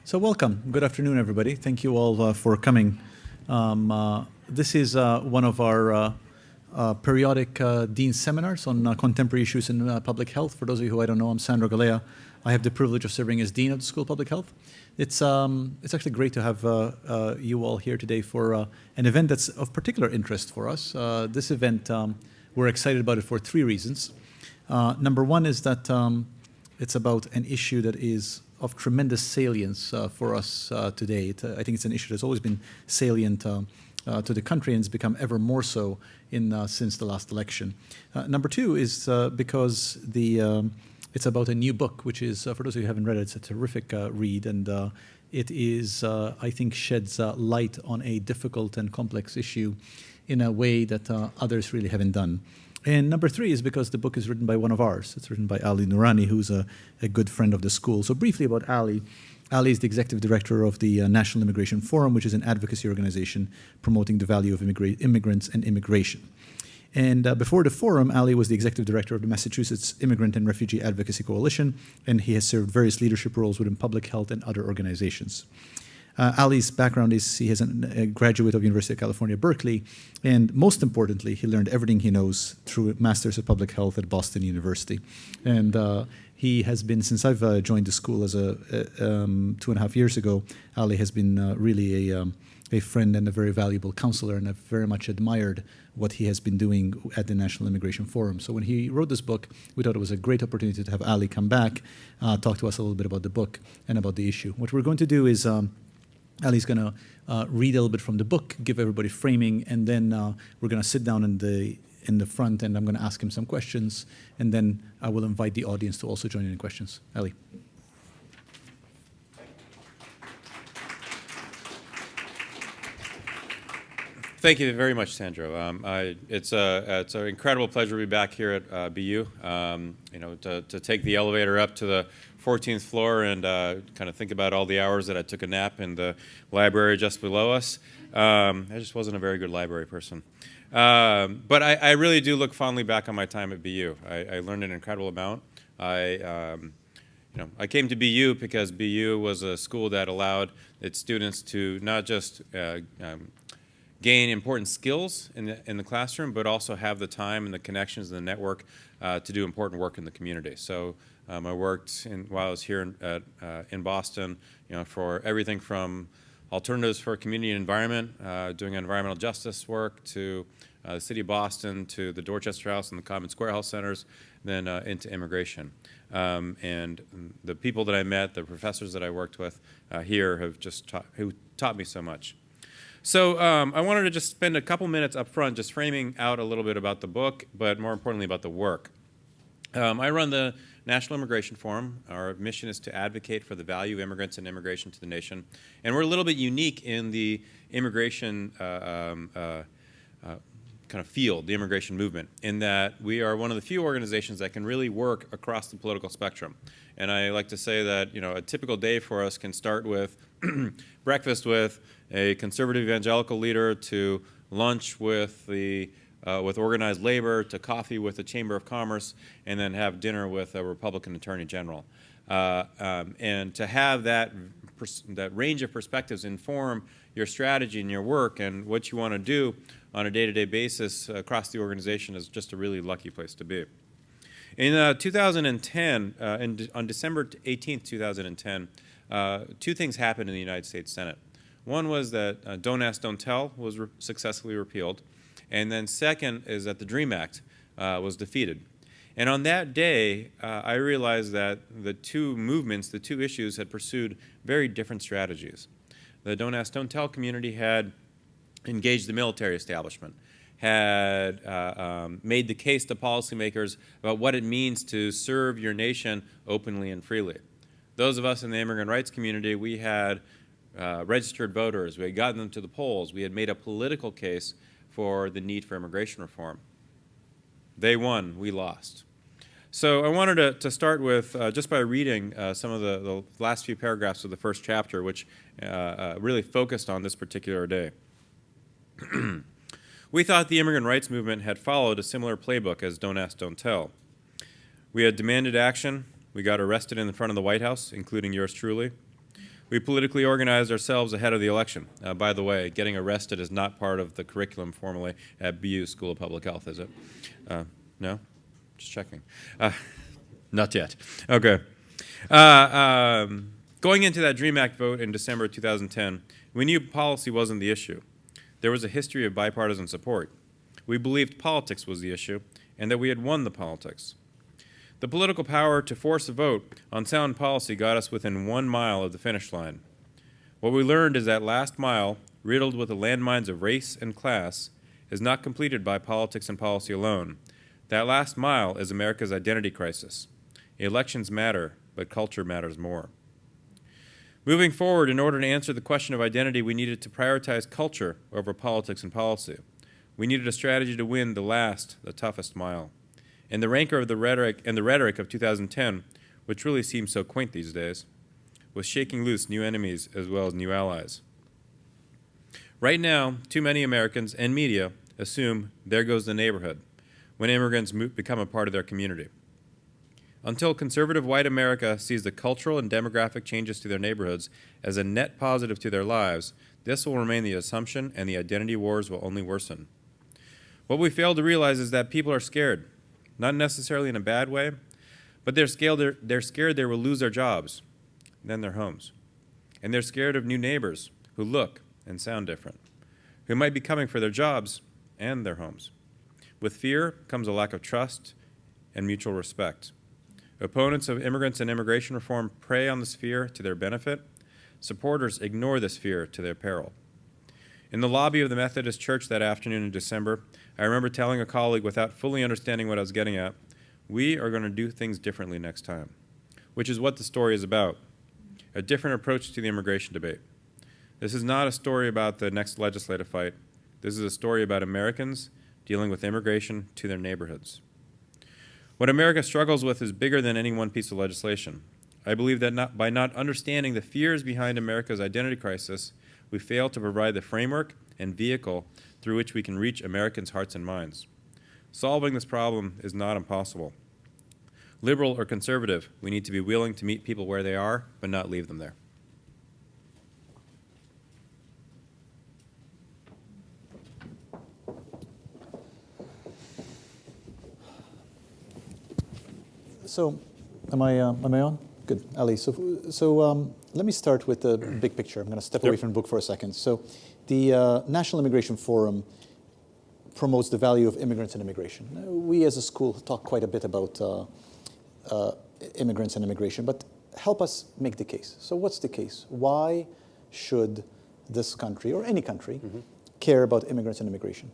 So welcome. Good afternoon, everybody. Thank you all for coming. This is one of our periodic Dean seminars on contemporary issues in public health. For those of you who I don't know, I'm Sandro Galea. I have the privilege of serving as Dean of the School of Public Health. It's actually great to have you all here today for an event that's of particular interest for us. This event, we're excited about it for three reasons. Number one is that it's about an issue that is of tremendous salience for us today. I think it's an issue that's always been salient to the country and has become ever more so since the last election. Number two is because it's about a new book, which is, for those of you who haven't read it, it's a terrific read, and it is, I think, sheds light on a difficult and complex issue in a way that others really haven't done. And number three is because the book is written by one of ours. It's written by Ali Noorani, who's a good friend of the school. So briefly about Ali. Ali is the executive director of the National Immigration Forum, which is an advocacy organization promoting the value of immigrants and immigration. And before the forum, Ali was the executive director of the Massachusetts Immigrant and Refugee Advocacy Coalition, and he has served various leadership roles within public health and other organizations. Ali's background is he is a graduate of University of California, Berkeley, and most importantly, he learned everything he knows through a Master's of Public Health at Boston University. And he has been, since I've joined the school as 2.5 years ago, Ali has been really a friend and a very valuable counselor, and I've very much admired what he has been doing at the National Immigration Forum. So when he wrote this book, we thought it was a great opportunity to have Ali come back, talk to us a little bit about the book and about the issue. What we're going to do is Ali's going to read a little bit from the book, give everybody framing, and then we're going to sit down in the front, and I'm going to ask him some questions, and then I will invite the audience to also join in questions. Ali. Thank you very much, Sandro. It's an incredible pleasure to be back here at BU. To take the elevator up to the 14th floor and kind of think about all the hours that I took a nap in the library just below us. I just wasn't a very good library person. But I really do look fondly back on my time at BU. I learned an incredible amount. I came to BU because BU was a school that allowed its students to not just gain important skills in the classroom, but also have the time and the connections and the network to do important work in the community. So I worked while I was here in Boston, for everything from alternatives for community and environment, doing environmental justice work, to the city of Boston, to the Dorchester House and the Common Square Health Centers, then into immigration. And the people that I met, the professors that I worked with here have just taught me so much. So I wanted to just spend a couple minutes up front just framing out a little bit about the book, but more importantly about the work. I run the National Immigration Forum. Our mission is to advocate for the value of immigrants and immigration to the nation. And we're a little bit unique in the immigration kind of field, the immigration movement, in that we are one of the few organizations that can really work across the political spectrum. And I like to say that a typical day for us can start with breakfast with a conservative evangelical leader, to lunch with with organized labor, to coffee with the Chamber of Commerce, and then have dinner with a Republican Attorney General. And to have that range of perspectives inform your strategy and your work and what you want to do on a day-to-day basis across the organization is just a really lucky place to be. In 2010, on December 18th, 2010, two things happened in the United States Senate. One was that Don't Ask, Don't Tell was successfully repealed. And then second is that the DREAM Act was defeated. And on that day, I realized that the two movements, the two issues, had pursued very different strategies. The Don't Ask, Don't Tell community had engaged the military establishment, had made the case to policymakers about what it means to serve your nation openly and freely. Those of us in the immigrant rights community, we had registered voters, we had gotten them to the polls, we had made a political case for the need for immigration reform. They won, we lost. So I wanted to start with just by reading some of the last few paragraphs of the first chapter, which really focused on this particular day. We thought the immigrant rights movement had followed a similar playbook as Don't Ask, Don't Tell. We had demanded action. We got arrested in the front of the White House, including yours truly. We politically organized ourselves ahead of the election. By the way, getting arrested is not part of the curriculum formally at BU School of Public Health, is it? No? Just checking. Not yet. Okay. Going into that DREAM Act vote in December 2010, we knew policy wasn't the issue. There was a history of bipartisan support. We believed politics was the issue and that we had won the politics. The political power to force a vote on sound policy got us within 1 mile of the finish line. What we learned is that last mile, riddled with the landmines of race and class, is not completed by politics and policy alone. That last mile is America's identity crisis. Elections matter, but culture matters more. Moving forward, in order to answer the question of identity, we needed to prioritize culture over politics and policy. We needed a strategy to win the toughest mile. And the rancor of the rhetoric of 2010, which really seems so quaint these days, was shaking loose new enemies as well as new allies. Right now, too many Americans and media assume there goes the neighborhood when immigrants become a part of their community. Until conservative white America sees the cultural and demographic changes to their neighborhoods as a net positive to their lives, this will remain the assumption and the identity wars will only worsen. What we fail to realize is that people are scared. Not necessarily in a bad way, but they're scared they will lose their jobs, then their homes. And they're scared of new neighbors who look and sound different, who might be coming for their jobs and their homes. With fear comes a lack of trust and mutual respect. Opponents of immigrants and immigration reform prey on this fear to their benefit. Supporters ignore this fear to their peril. In the lobby of the Methodist Church that afternoon in December, I remember telling a colleague without fully understanding what I was getting at, we are going to do things differently next time, which is what the story is about, a different approach to the immigration debate. This is not a story about the next legislative fight. This is a story about Americans dealing with immigration to their neighborhoods. What America struggles with is bigger than any one piece of legislation. I believe that by not understanding the fears behind America's identity crisis, we fail to provide the framework and vehicle through which we can reach Americans' hearts and minds. Solving this problem is not impossible. Liberal or conservative, we need to be willing to meet people where they are, but not leave them there. So, am I on? Good, Ali. So let me start with the big picture. I'm going to step away from the book for a second. So, the National Immigration Forum promotes the value of immigrants and immigration. We, as a school, talk quite a bit about immigrants and immigration, but help us make the case. So, what's the case? Why should this country, or any country, care about immigrants and immigration?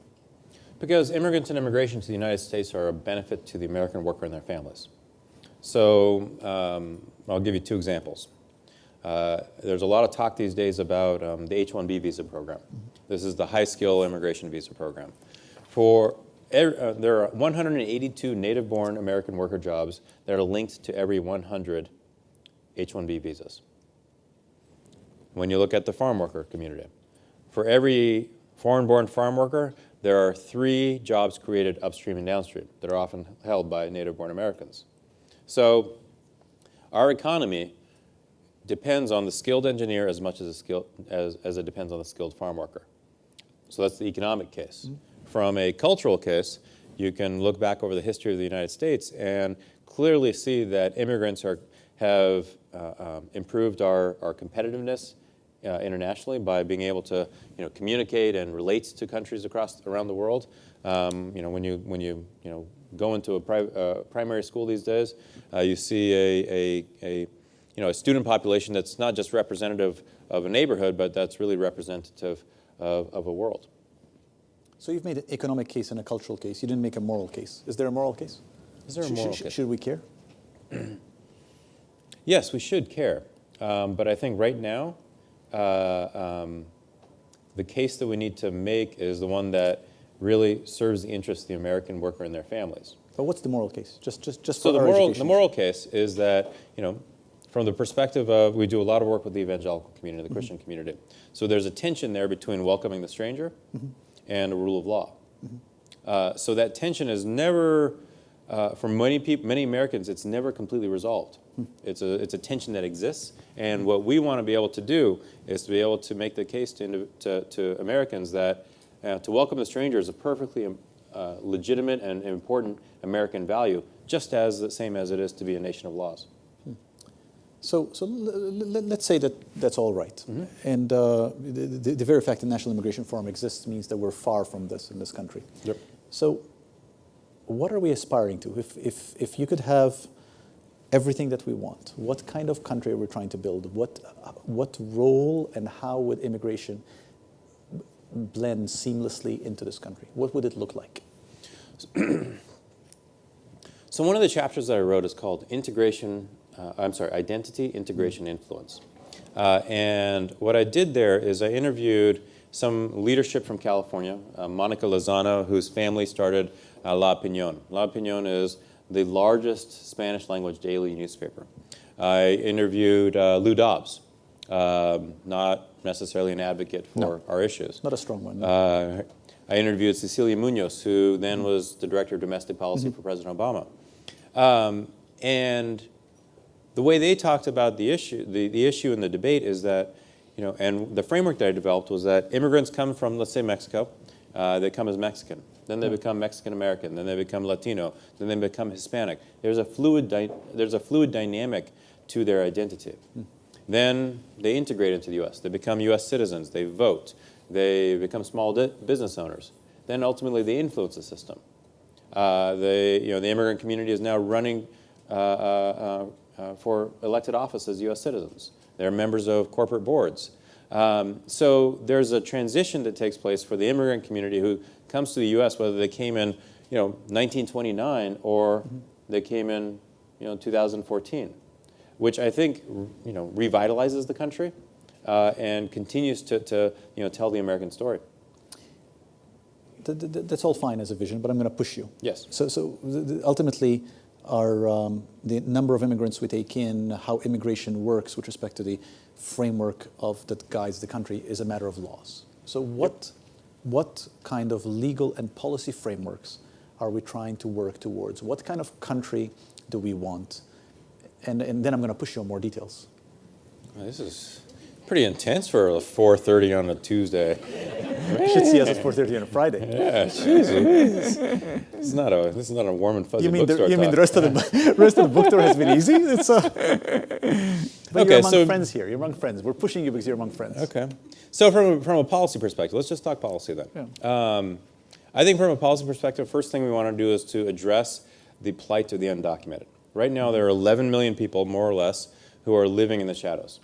Because immigrants and immigration to the United States are a benefit to the American worker and their families. So I'll give you 2 examples. There's a lot of talk these days about the H-1B visa program. This is the high-skill immigration visa program. There are 182 native-born American worker jobs that are linked to every 100 H-1B visas. When you look at the farm worker community, for every foreign-born farm worker, there are 3 jobs created upstream and downstream that are often held by native-born Americans. So our economy depends on the skilled engineer as much as it depends on the skilled farm worker. So that's the economic case. From a cultural case, you can look back over the history of the United States and clearly see that immigrants have improved our competitiveness internationally by being able to communicate and relate to countries around the world. When you go into a primary school these days, you see a student population that's not just representative of a neighborhood, but that's really representative of a world. So you've made an economic case and a cultural case. You didn't make a moral case. Is there a moral case? Is there a moral case? Should we care? Yes, we should care. But I think right now, the case that we need to make is the one that really serves the interests of the American worker and their families. But what's the moral case? Just so for the moral case is that, from the perspective of, we do a lot of work with the evangelical community, the Christian community. So there's a tension there between welcoming the stranger and a rule of law. So that tension is never, for many Americans, it's never completely resolved. It's a tension that exists, and what we want to be able to do is to be able to make the case to Americans that to welcome the stranger is a perfectly legitimate and important American value, just as the same as it is to be a nation of laws. So let's say that that's all right. And the very fact that the National Immigration Forum exists means that we're far from this in this country. Yep. So what are we aspiring to? If you could have everything that we want, what kind of country are we trying to build? What role and how would immigration blend seamlessly into this country? What would it look like? So one of the chapters that I wrote is called Identity, Integration, Influence. And what I did there is I interviewed some leadership from California, Monica Lozano, whose family started La Opinión. La Opinión is the largest Spanish language daily newspaper. I interviewed Lou Dobbs, not necessarily an advocate for our issues. Not a strong one. I interviewed Cecilia Munoz, who then was the director of domestic policy for President Obama. And the way they talked about the issue in the debate is that, and the framework that I developed was that immigrants come from, let's say, Mexico. They come as Mexican. Then they become Mexican-American. Then they become Latino. Then they become Hispanic. There's a fluid dynamic to their identity. Then they integrate into the U.S. They become U.S. citizens. They vote. They become small business owners. Then ultimately they influence the system. The immigrant community is now running for elected office as U.S. citizens. They're members of corporate boards. So there's a transition that takes place for the immigrant community who comes to the U.S., whether they came in 1929 or they came in 2014, which I think revitalizes the country and continues to tell the American story. That's all fine as a vision, but I'm going to push you. Yes. So ultimately, the number of immigrants we take in, how immigration works with respect to the framework that guides the country is a matter of laws. So what kind of legal and policy frameworks are we trying to work towards? What kind of country do we want? And then I'm going to push you on more details. This is pretty intense for 4:30 on a Tuesday. You should see us at 4:30 on a Friday. Yeah, Jesus. This is not a warm and fuzzy bookstore. You mean the rest of the book tour has been easy? It's but okay, you're among friends here. You're among friends. We're pushing you because you're among friends. Okay. So from a policy perspective, let's just talk policy then. Yeah. I think from a policy perspective, first thing we want to do is to address the plight of the undocumented. Right now, there are 11 million people, more or less, who are living in the shadows.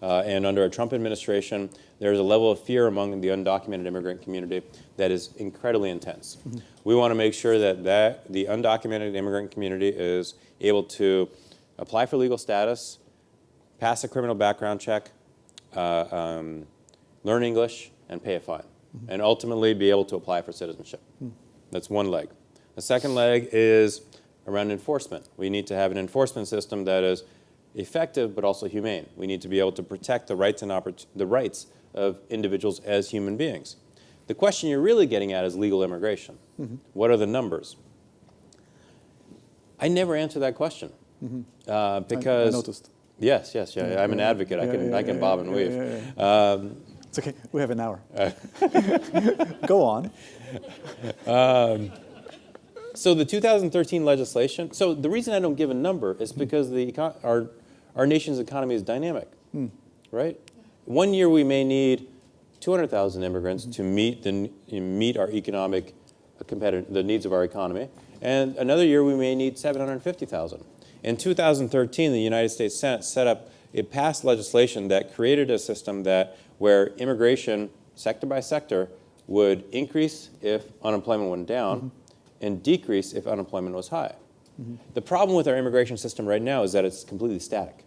And under a Trump administration, there's a level of fear among the undocumented immigrant community that is incredibly intense. We want to make sure that the undocumented immigrant community is able to apply for legal status, pass a criminal background check, learn English, and pay a fine, and ultimately be able to apply for citizenship. That's one leg. The second leg is around enforcement. We need to have an enforcement system that is effective but also humane. We need to be able to protect the rights of individuals as human beings. The question you're really getting at is legal immigration. What are the numbers? I never answer that question because I noticed. Yes. I'm an advocate. I can bob and weave. It's okay. We have an hour. Go on. So the 2013 legislation. So the reason I don't give a number is because our nation's economy is dynamic, right? One year we may need 200,000 immigrants to meet our economic the needs of our economy, and another year we may need 750,000. In 2013, the United States Senate passed legislation that created a system where immigration, sector by sector, would increase if unemployment went down and decrease if unemployment was high. The problem with our immigration system right now is that it's completely static.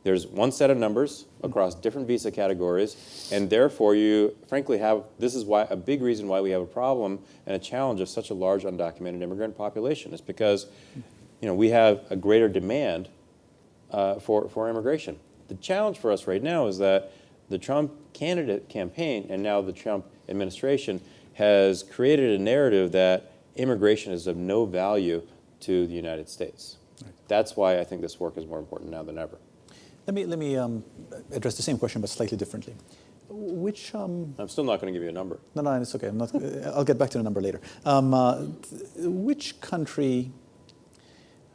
There's one set of numbers across different visa categories, and therefore you frankly this is a big reason why we have a problem and a challenge of such a large undocumented immigrant population is because we have a greater demand for immigration. The challenge for us right now is that the Trump candidate campaign and now the Trump administration has created a narrative that immigration is of no value to the United States. That's why I think this work is more important now than ever. Let me address the same question, but slightly differently. Which I'm still not going to give you a number. No, it's okay. I'm not. I'll get back to the number later. Which country?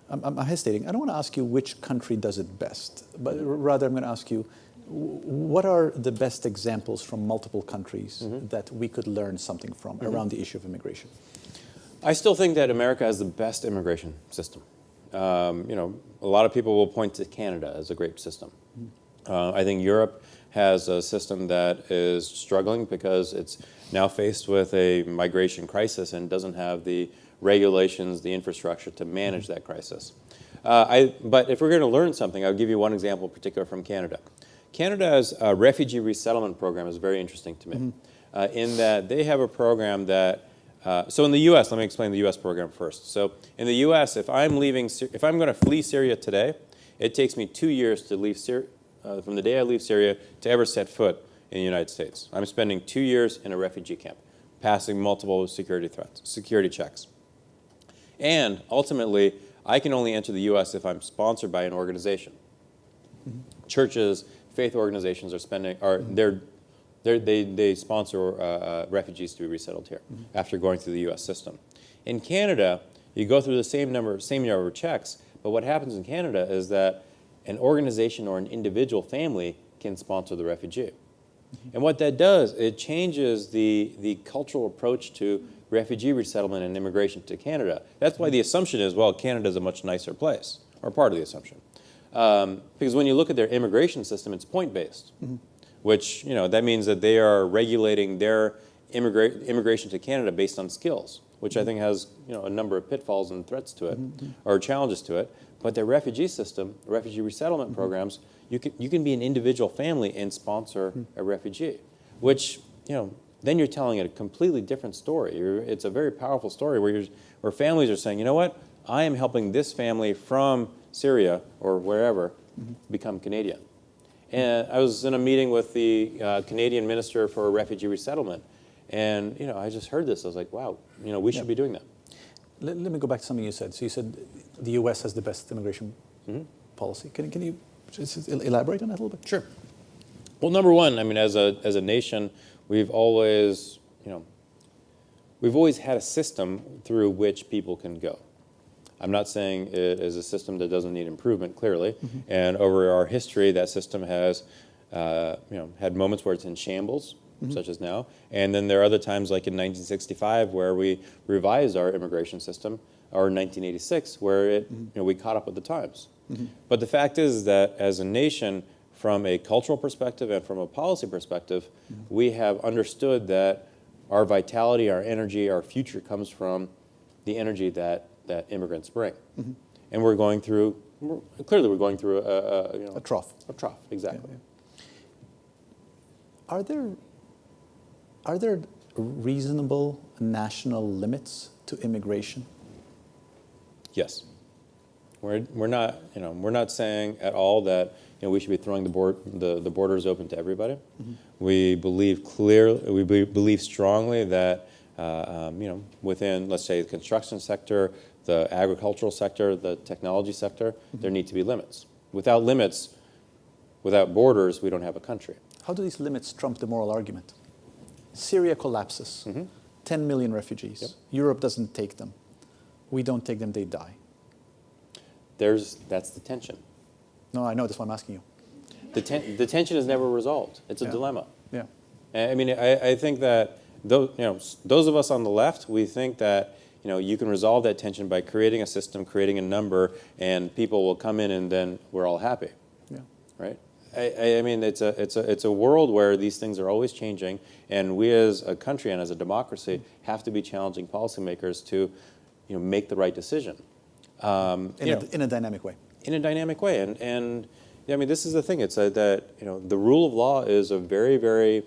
I'm hesitating. I don't want to ask you which country does it best, but rather I'm going to ask you, what are the best examples from multiple countries that we could learn something from around the issue of immigration? I still think that America has the best immigration system. A lot of people will point to Canada as a great system. I think Europe has a system that is struggling because it's now faced with a migration crisis and doesn't have the regulations, the infrastructure to manage that crisis. But if we're going to learn something, I'll give you one example in particular from Canada. Canada's refugee resettlement program is very interesting to me in that they have a program that so in the U.S., let me explain the U.S. program first. So in the U.S., if I'm going to flee Syria today, it takes me 2 years to leave Syria, from the day I leave Syria to ever set foot in the United States. I'm spending 2 years in a refugee camp, passing multiple security checks. And ultimately, I can only enter the U.S. if I'm sponsored by an organization. Churches, faith organizations they sponsor refugees to be resettled here after going through the U.S. system. In Canada, you go through the same number of checks, but what happens in Canada is that an organization or an individual family can sponsor the refugee. And what that does, it changes the cultural approach to refugee resettlement and immigration to Canada. That's why the assumption is, well, Canada's a much nicer place, or part of the assumption. Because when you look at their immigration system, it's point-based. Which, that means that they are regulating their immigration to Canada based on skills, which I think has, a number of pitfalls and threats to it, or challenges to it. But their refugee system, refugee resettlement programs, you can be an individual family and sponsor a refugee, which, then you're telling a completely different story. It's a very powerful story where families are saying, you know what, I am helping this family from Syria or wherever become Canadian. And I was in a meeting with the Canadian Minister for Refugee Resettlement, and I just heard this. I was like, wow, we should be doing that. Let me go back to something you said. So you said the U.S. has the best immigration policy. Can you just elaborate on that a little bit? Sure. Well, number one, as a nation, we've always had a system through which people can go. I'm not saying it is a system that doesn't need improvement, clearly. And over our history, that system has had moments where it's in shambles, such as now. And then there are other times, like in 1965, where we revised our immigration system, or in 1986, where we caught up with the times. But the fact is that as a nation, from a cultural perspective and from a policy perspective, we have understood that our vitality, our energy, our future comes from the energy that immigrants bring. And we're going through a trough. A trough, exactly. Yeah. Are there reasonable national limits to immigration? Yes. We're not saying at all that we should be throwing the borders open to everybody. We believe believe strongly that within, let's say, the construction sector, the agricultural sector, the technology sector, there need to be limits. Without limits, without borders, we don't have a country. How do these limits trump the moral argument? Syria collapses. 10 million refugees. Yep. Europe doesn't take them. We don't take them, they die. That's the tension. No, I know, that's why I'm asking you. The tension is never resolved. It's a dilemma. Yeah. I think that those of us on the left, we think that you can resolve that tension by creating a system, creating a number, and people will come in, and then we're all happy. Yeah. Right. It's a world where these things are always changing, and we as a country and as a democracy have to be challenging policymakers to make the right decision. In a dynamic way. In a dynamic way, and this is the thing. It's that the rule of law is a very, very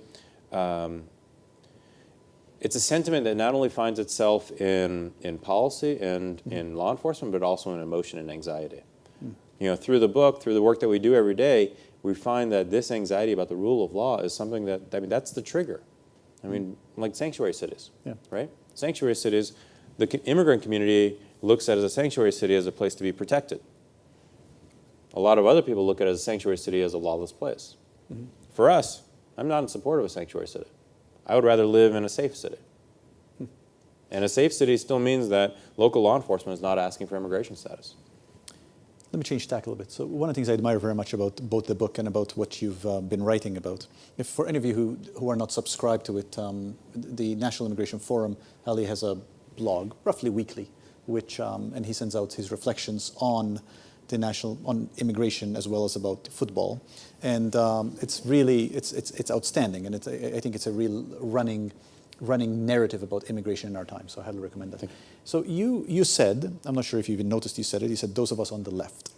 it's a sentiment that not only finds itself in policy and in law enforcement, but also in emotion and anxiety. Through the book, through the work that we do every day, we find that this anxiety about the rule of law is something that's the trigger. Like sanctuary cities, right? Sanctuary cities, the immigrant community looks at as a sanctuary city as a place to be protected. A lot of other people look at it as a sanctuary city as a lawless place. For us, I'm not in support of a sanctuary city. I would rather live in a safe city. And a safe city still means that local law enforcement is not asking for immigration status. Let me change tack a little bit. So one of the things I admire very much about both the book and about what you've been writing about, if for any of you who are not subscribed to it, the National Immigration Forum, Ali has a blog, roughly weekly, which and he sends out his reflections on on immigration as well as about football, and it's really it's outstanding, and I think it's a real running narrative about immigration in our time. So I highly recommend that. So you said, I'm not sure if you even noticed you said it, you said those of us on the left.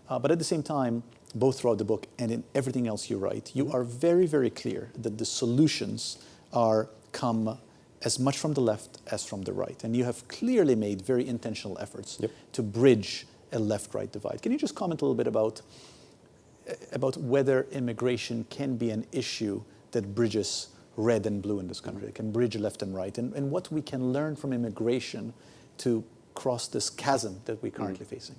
But at the same time, both throughout the book and in everything else you write, you are very, very clear that the solutions come as much from the left as from the right. And you have clearly made very intentional efforts to bridge a left-right divide. Can you just comment a little bit about whether immigration can be an issue that bridges red and blue in this country, can bridge left and right, and what we can learn from immigration to cross this chasm that we're currently facing?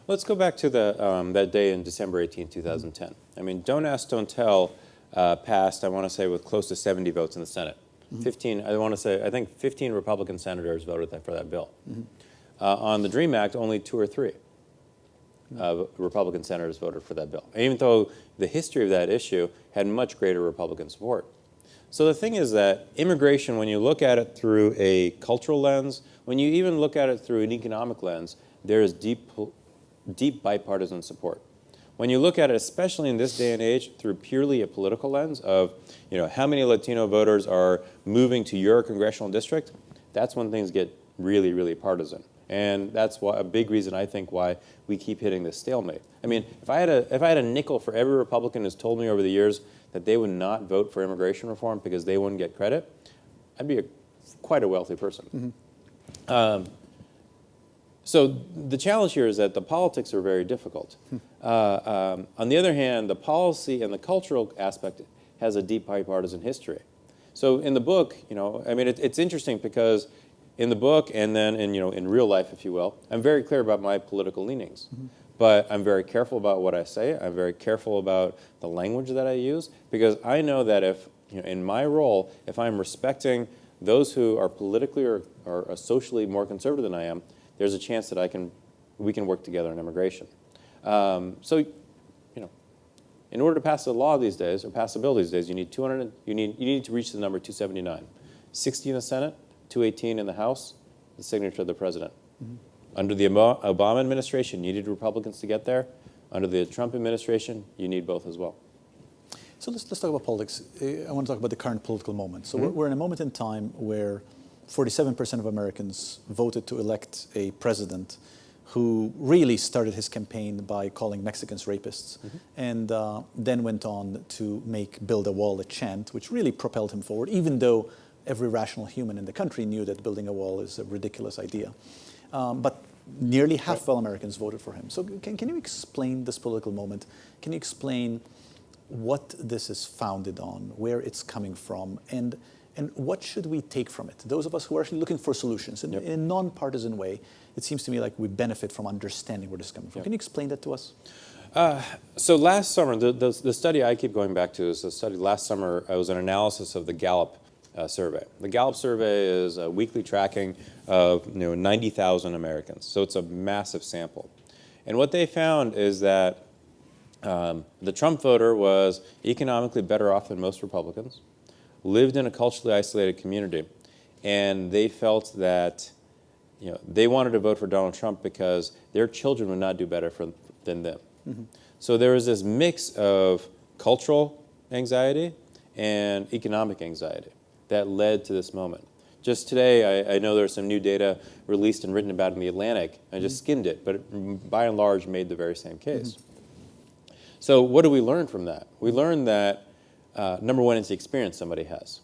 Let's go back to that day in December 18, 2010. I mean, Don't Ask, Don't Tell passed, I want to say, with close to 70 votes in the Senate. 15, I think 15 Republican senators voted for that bill. On the DREAM Act, only 2 or 3 Republican senators voted for that bill, even though the history of that issue had much greater Republican support. So the thing is that immigration, when you look at it through a cultural lens, when you even look at it through an economic lens, there is deep bipartisan support. When you look at it, especially in this day and age, through purely a political lens of, how many Latino voters are moving to your congressional district, that's when things get really, really partisan. And that's a big reason, I think, why we keep hitting this stalemate. I mean, if I had a nickel for every Republican who's told me over the years that they would not vote for immigration reform because they wouldn't get credit, I'd be quite a wealthy person. So the challenge here is that the politics are very difficult. On the other hand, the policy and the cultural aspect has a deep bipartisan history. So in the book, it's interesting because in the book and then in real life, if you will, I'm very clear about my political leanings. But I'm very careful about what I say. I'm very careful about the language that I use, because I know that if, in my role, if I'm respecting those who are politically or socially more conservative than I am, there's a chance that we can work together on immigration. So, in order to pass a law these days, or pass a bill these days, you need you need to reach the number 279, 60 in the Senate, 218 in the House, the signature of the president. Under the Obama administration, you needed Republicans to get there. Under the Trump administration, you need both as well. So let's talk about politics. I want to talk about the current political moment. So we're in a moment in time where 47% of Americans voted to elect a president who really started his campaign by calling Mexicans rapists, and then went on to make "Build a Wall" a chant, which really propelled him forward, even though every rational human in the country knew that building a wall is a ridiculous idea. But nearly half of all Americans voted for him. So can you explain this political moment? Can you explain what this is founded on, where it's coming from, and what should we take from it? Those of us who are actually looking for solutions in a non-partisan way, it seems to me like we benefit from understanding where this is coming from. Can you explain that to us? So last summer, the study I keep going back to is the study last summer. It was an analysis of the Gallup Survey. The Gallup Survey is a weekly tracking of 90,000 Americans. So it's a massive sample. And what they found is that the Trump voter was economically better off than most Republicans, lived in a culturally isolated community, and they felt that they wanted to vote for Donald Trump because their children would not do better than them. So there was this mix of cultural anxiety and economic anxiety that led to this moment. Just today, I know there's some new data released and written about in The Atlantic. I just skimmed it, but it, by and large, made the very same case. So what do we learn from that? We learned that, number one, it's the experience somebody has.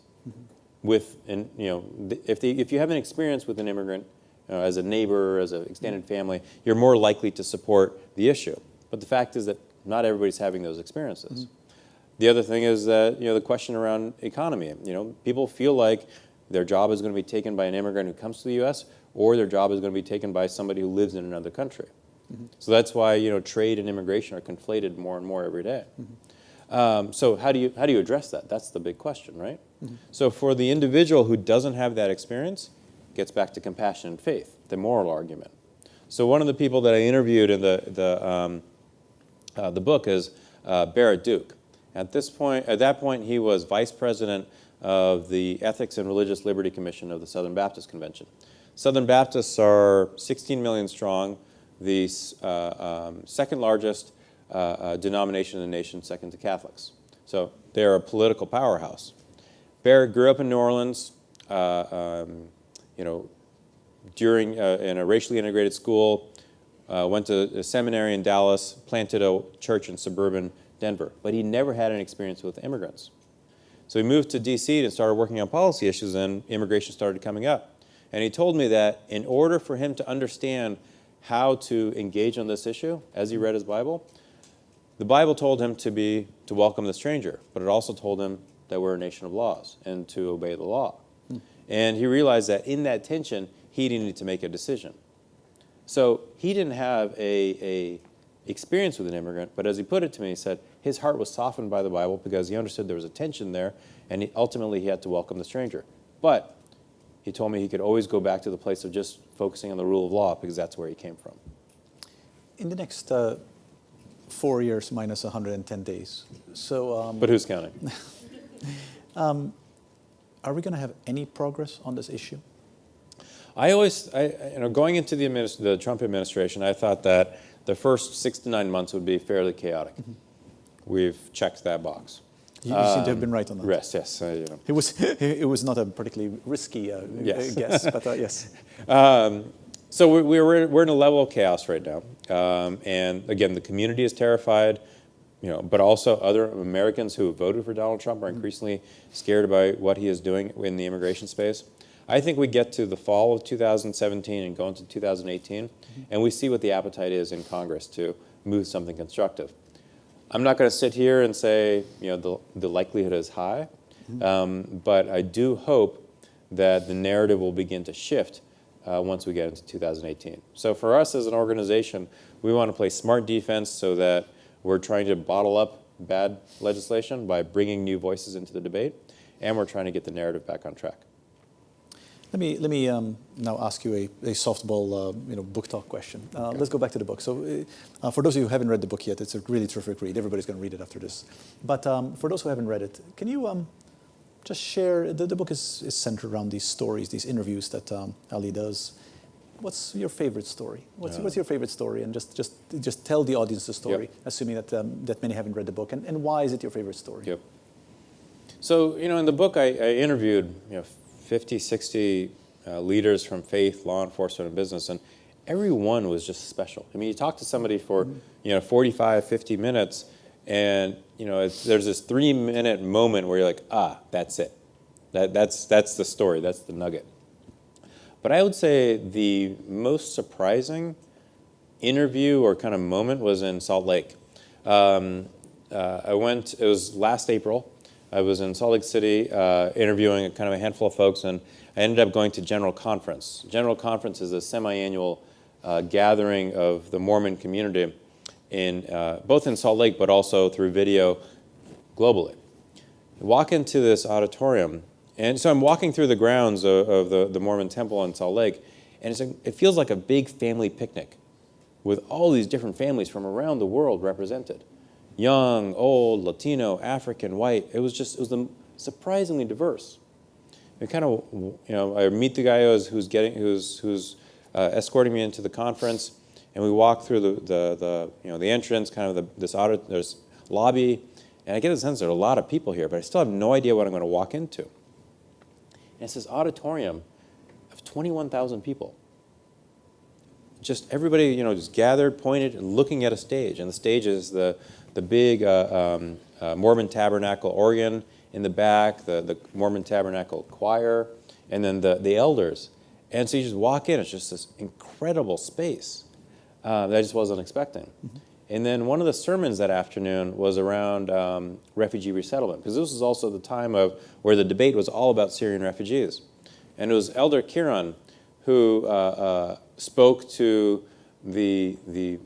If you have an experience with an immigrant, as a neighbor, as an extended family, you're more likely to support the issue. But the fact is that not everybody's having those experiences. The other thing is that, the question around economy. People feel like their job is going to be taken by an immigrant who comes to the U.S., or their job is going to be taken by somebody who lives in another country. So that's why, you know, trade and immigration are conflated more and more every day. So how do you address that? That's the big question, right? So for the individual who doesn't have that experience, gets back to compassion and faith, the moral argument. So one of the people that I interviewed in the book is Barrett Duke. At that point, he was vice president of the Ethics and Religious Liberty Commission of the Southern Baptist Convention. Southern Baptists are 16 million strong, the second largest denomination in the nation, second to Catholics. So they're a political powerhouse. Barrett grew up in New Orleans, you know, in a racially integrated school, went to a seminary in Dallas, planted a church in suburban Denver, but he never had an experience with immigrants. So he moved to D.C. and started working on policy issues, and immigration started coming up. And he told me that in order for him to understand how to engage on this issue, as he read his Bible, the Bible told him to welcome the stranger, but it also told him that we're a nation of laws and to obey the law. And he realized that in that tension, he needed to make a decision. So he didn't have a experience with an immigrant, but as he put it to me, he said his heart was softened by the Bible because he understood there was a tension there, and ultimately he had to welcome the stranger. But he told me he could always go back to the place of just focusing on the rule of law because that's where he came from. In the next 4 years minus 110 days, so... but who's counting? Are we going to have any progress on this issue? Going into the Trump administration, I thought that the first 6 to 9 months would be fairly chaotic. We've checked that box. You seem to have been right on that. Yes. You know. It was not a particularly risky Yes. guess, but yes. So we're in a level of chaos right now, and again, the community is terrified. You know, but also other Americans who have voted for Donald Trump are increasingly scared about what he is doing in the immigration space. I think we get to the fall of 2017 and go into 2018, and we see what the appetite is in Congress to move something constructive. I'm not going to sit here and say, you know, the likelihood is high, but I do hope that the narrative will begin to shift once we get into 2018. So for us as an organization, we want to play smart defense so that we're trying to bottle up bad legislation by bringing new voices into the debate, and we're trying to get the narrative back on track. Let me now ask you a softball, book talk question. Okay. Let's go back to the book. So, for those of you who haven't read the book yet, it's a really terrific read. Everybody's going to read it after this. But for those who haven't read it, can you just share? The book is centered around these stories, these interviews that Ali does. What's your favorite story? What's your favorite story? And just tell the audience the story, assuming that many haven't read the book. And why is it your favorite story? Yep. So, in the book, I interviewed 50, 60 leaders from faith, law enforcement, and business, and every one was just special. I mean, you talk to somebody for 45, 50 minutes, and there's this 3-minute moment where you're like, that's it. That's the story. That's the nugget. But I would say the most surprising interview or kind of moment was in Salt Lake. It was last April. I was in Salt Lake City interviewing kind of a handful of folks, and I ended up going to General Conference. General Conference is a semi-annual gathering of the Mormon community both in Salt Lake but also through video globally. I walk into this auditorium, and so I'm walking through the grounds of the Mormon temple in Salt Lake, and it feels like a big family picnic with all these different families from around the world represented. Young, old, Latino, African, white. It was surprisingly diverse. It kind of, I meet the guy who's escorting me into the conference, and we walk through the entrance, kind of this lobby, and I get a sense there are a lot of people here, but I still have no idea what I'm going to walk into. And it's this auditorium of 21,000 people. Just everybody, just gathered, pointed, and looking at a stage, and the stage is the big Mormon Tabernacle organ in the back, the Mormon Tabernacle choir, and then the elders. And so you just walk in, it's just this incredible space that I just wasn't expecting. Mm-hmm. And then one of the sermons that afternoon was around refugee resettlement, because this was also the time where the debate was all about Syrian refugees. And it was Elder Kiran who spoke to the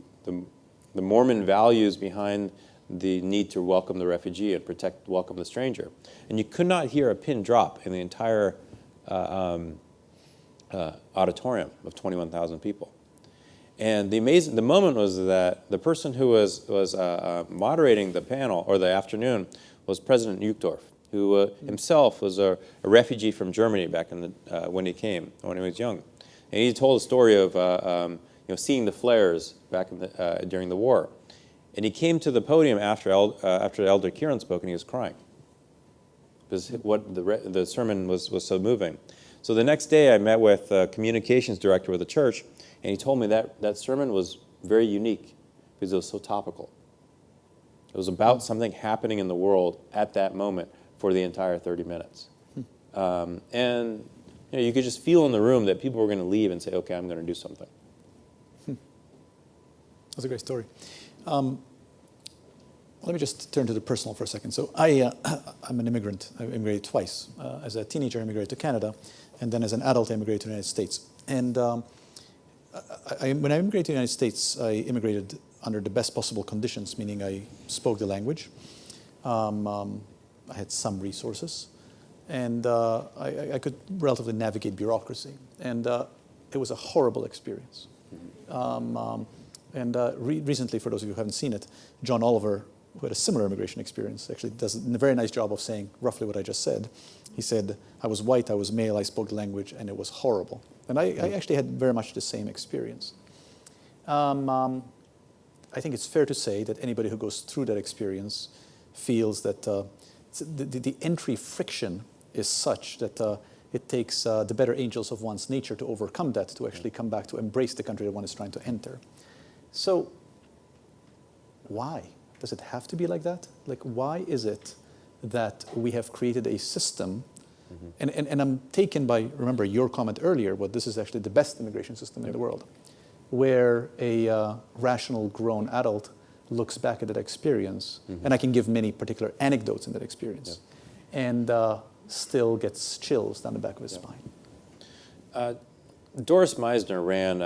Mormon values behind the need to welcome the refugee and welcome the stranger. And you could not hear a pin drop in the entire auditorium of 21,000 people. And the moment was that the person who was moderating the panel or the afternoon was President Uchtdorf, who himself was a refugee from Germany back in when he was young. And he told a story of seeing the flares back during the war. And he came to the podium after Elder Kieran spoke, and he was crying because the sermon was so moving. So the next day, I met with the communications director of the church, and he told me that sermon was very unique because it was so topical. It was about something happening in the world at that moment for the entire 30 minutes. And you could just feel in the room that people were going to leave and say, okay, I'm going to do something. That's a great story. Let me just turn to the personal for a second. So I'm an immigrant. I immigrated twice. As a teenager, I immigrated to Canada, and then as an adult, I immigrated to the United States. And when I immigrated to the United States, I immigrated under the best possible conditions, meaning I spoke the language. I had some resources, and I could relatively navigate bureaucracy. And it was a horrible experience. Recently, for those of you who haven't seen it, John Oliver, who had a similar immigration experience, actually does a very nice job of saying roughly what I just said. He said, I was white, I was male, I spoke the language, and it was horrible. And I actually had very much the same experience. I think it's fair to say that anybody who goes through that experience feels that the entry friction is such that it takes the better angels of one's nature to overcome that, to actually come back to embrace the country that one is trying to enter. So why? Does it have to be like that? Like, why is it that we have created a system, and I'm taken by, remember your comment earlier, but this is actually the best immigration system in the world, where a rational grown adult looks back at that experience, and I can give many particular anecdotes in that experience, and still gets chills down the back of his spine. Doris Meisner ran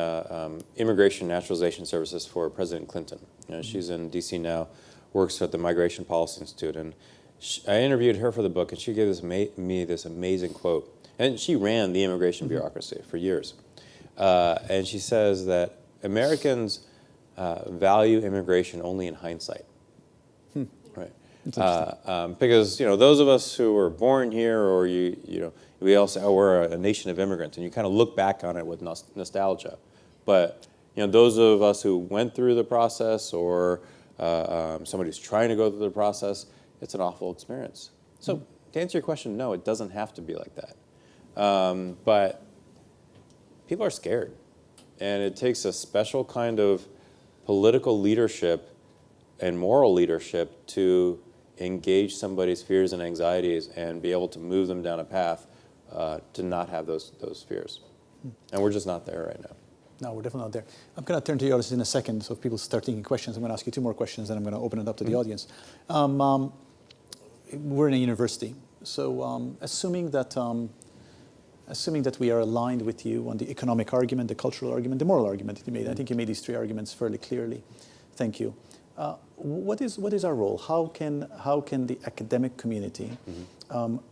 Immigration Naturalization Services for President Clinton. She's in D.C. now, works at the Migration Policy Institute, and I interviewed her for the book, and she gave me this amazing quote. And she ran the immigration bureaucracy for years. And she says that Americans value immigration only in hindsight. Right? Because those of us who were born here, or we all say, oh, we're a nation of immigrants, and you kind of look back on it with nostalgia. But those of us who went through the process, or somebody who's trying to go through the process, it's an awful experience. So to answer your question, no, it doesn't have to be like that. But people are scared, and it takes a special kind of political leadership and moral leadership to engage somebody's fears and anxieties and be able to move them down a path to not have those fears. And we're just not there right now. No, we're definitely not there. I'm going to turn to the audience in a second, so if people start thinking questions, I'm going to ask you two more questions, and I'm going to open it up to the audience. We're in a university, so assuming that we are aligned with you on the economic argument, the cultural argument, the moral argument that you made, I think you made these three arguments fairly clearly. Thank you. What is our role? How can the academic community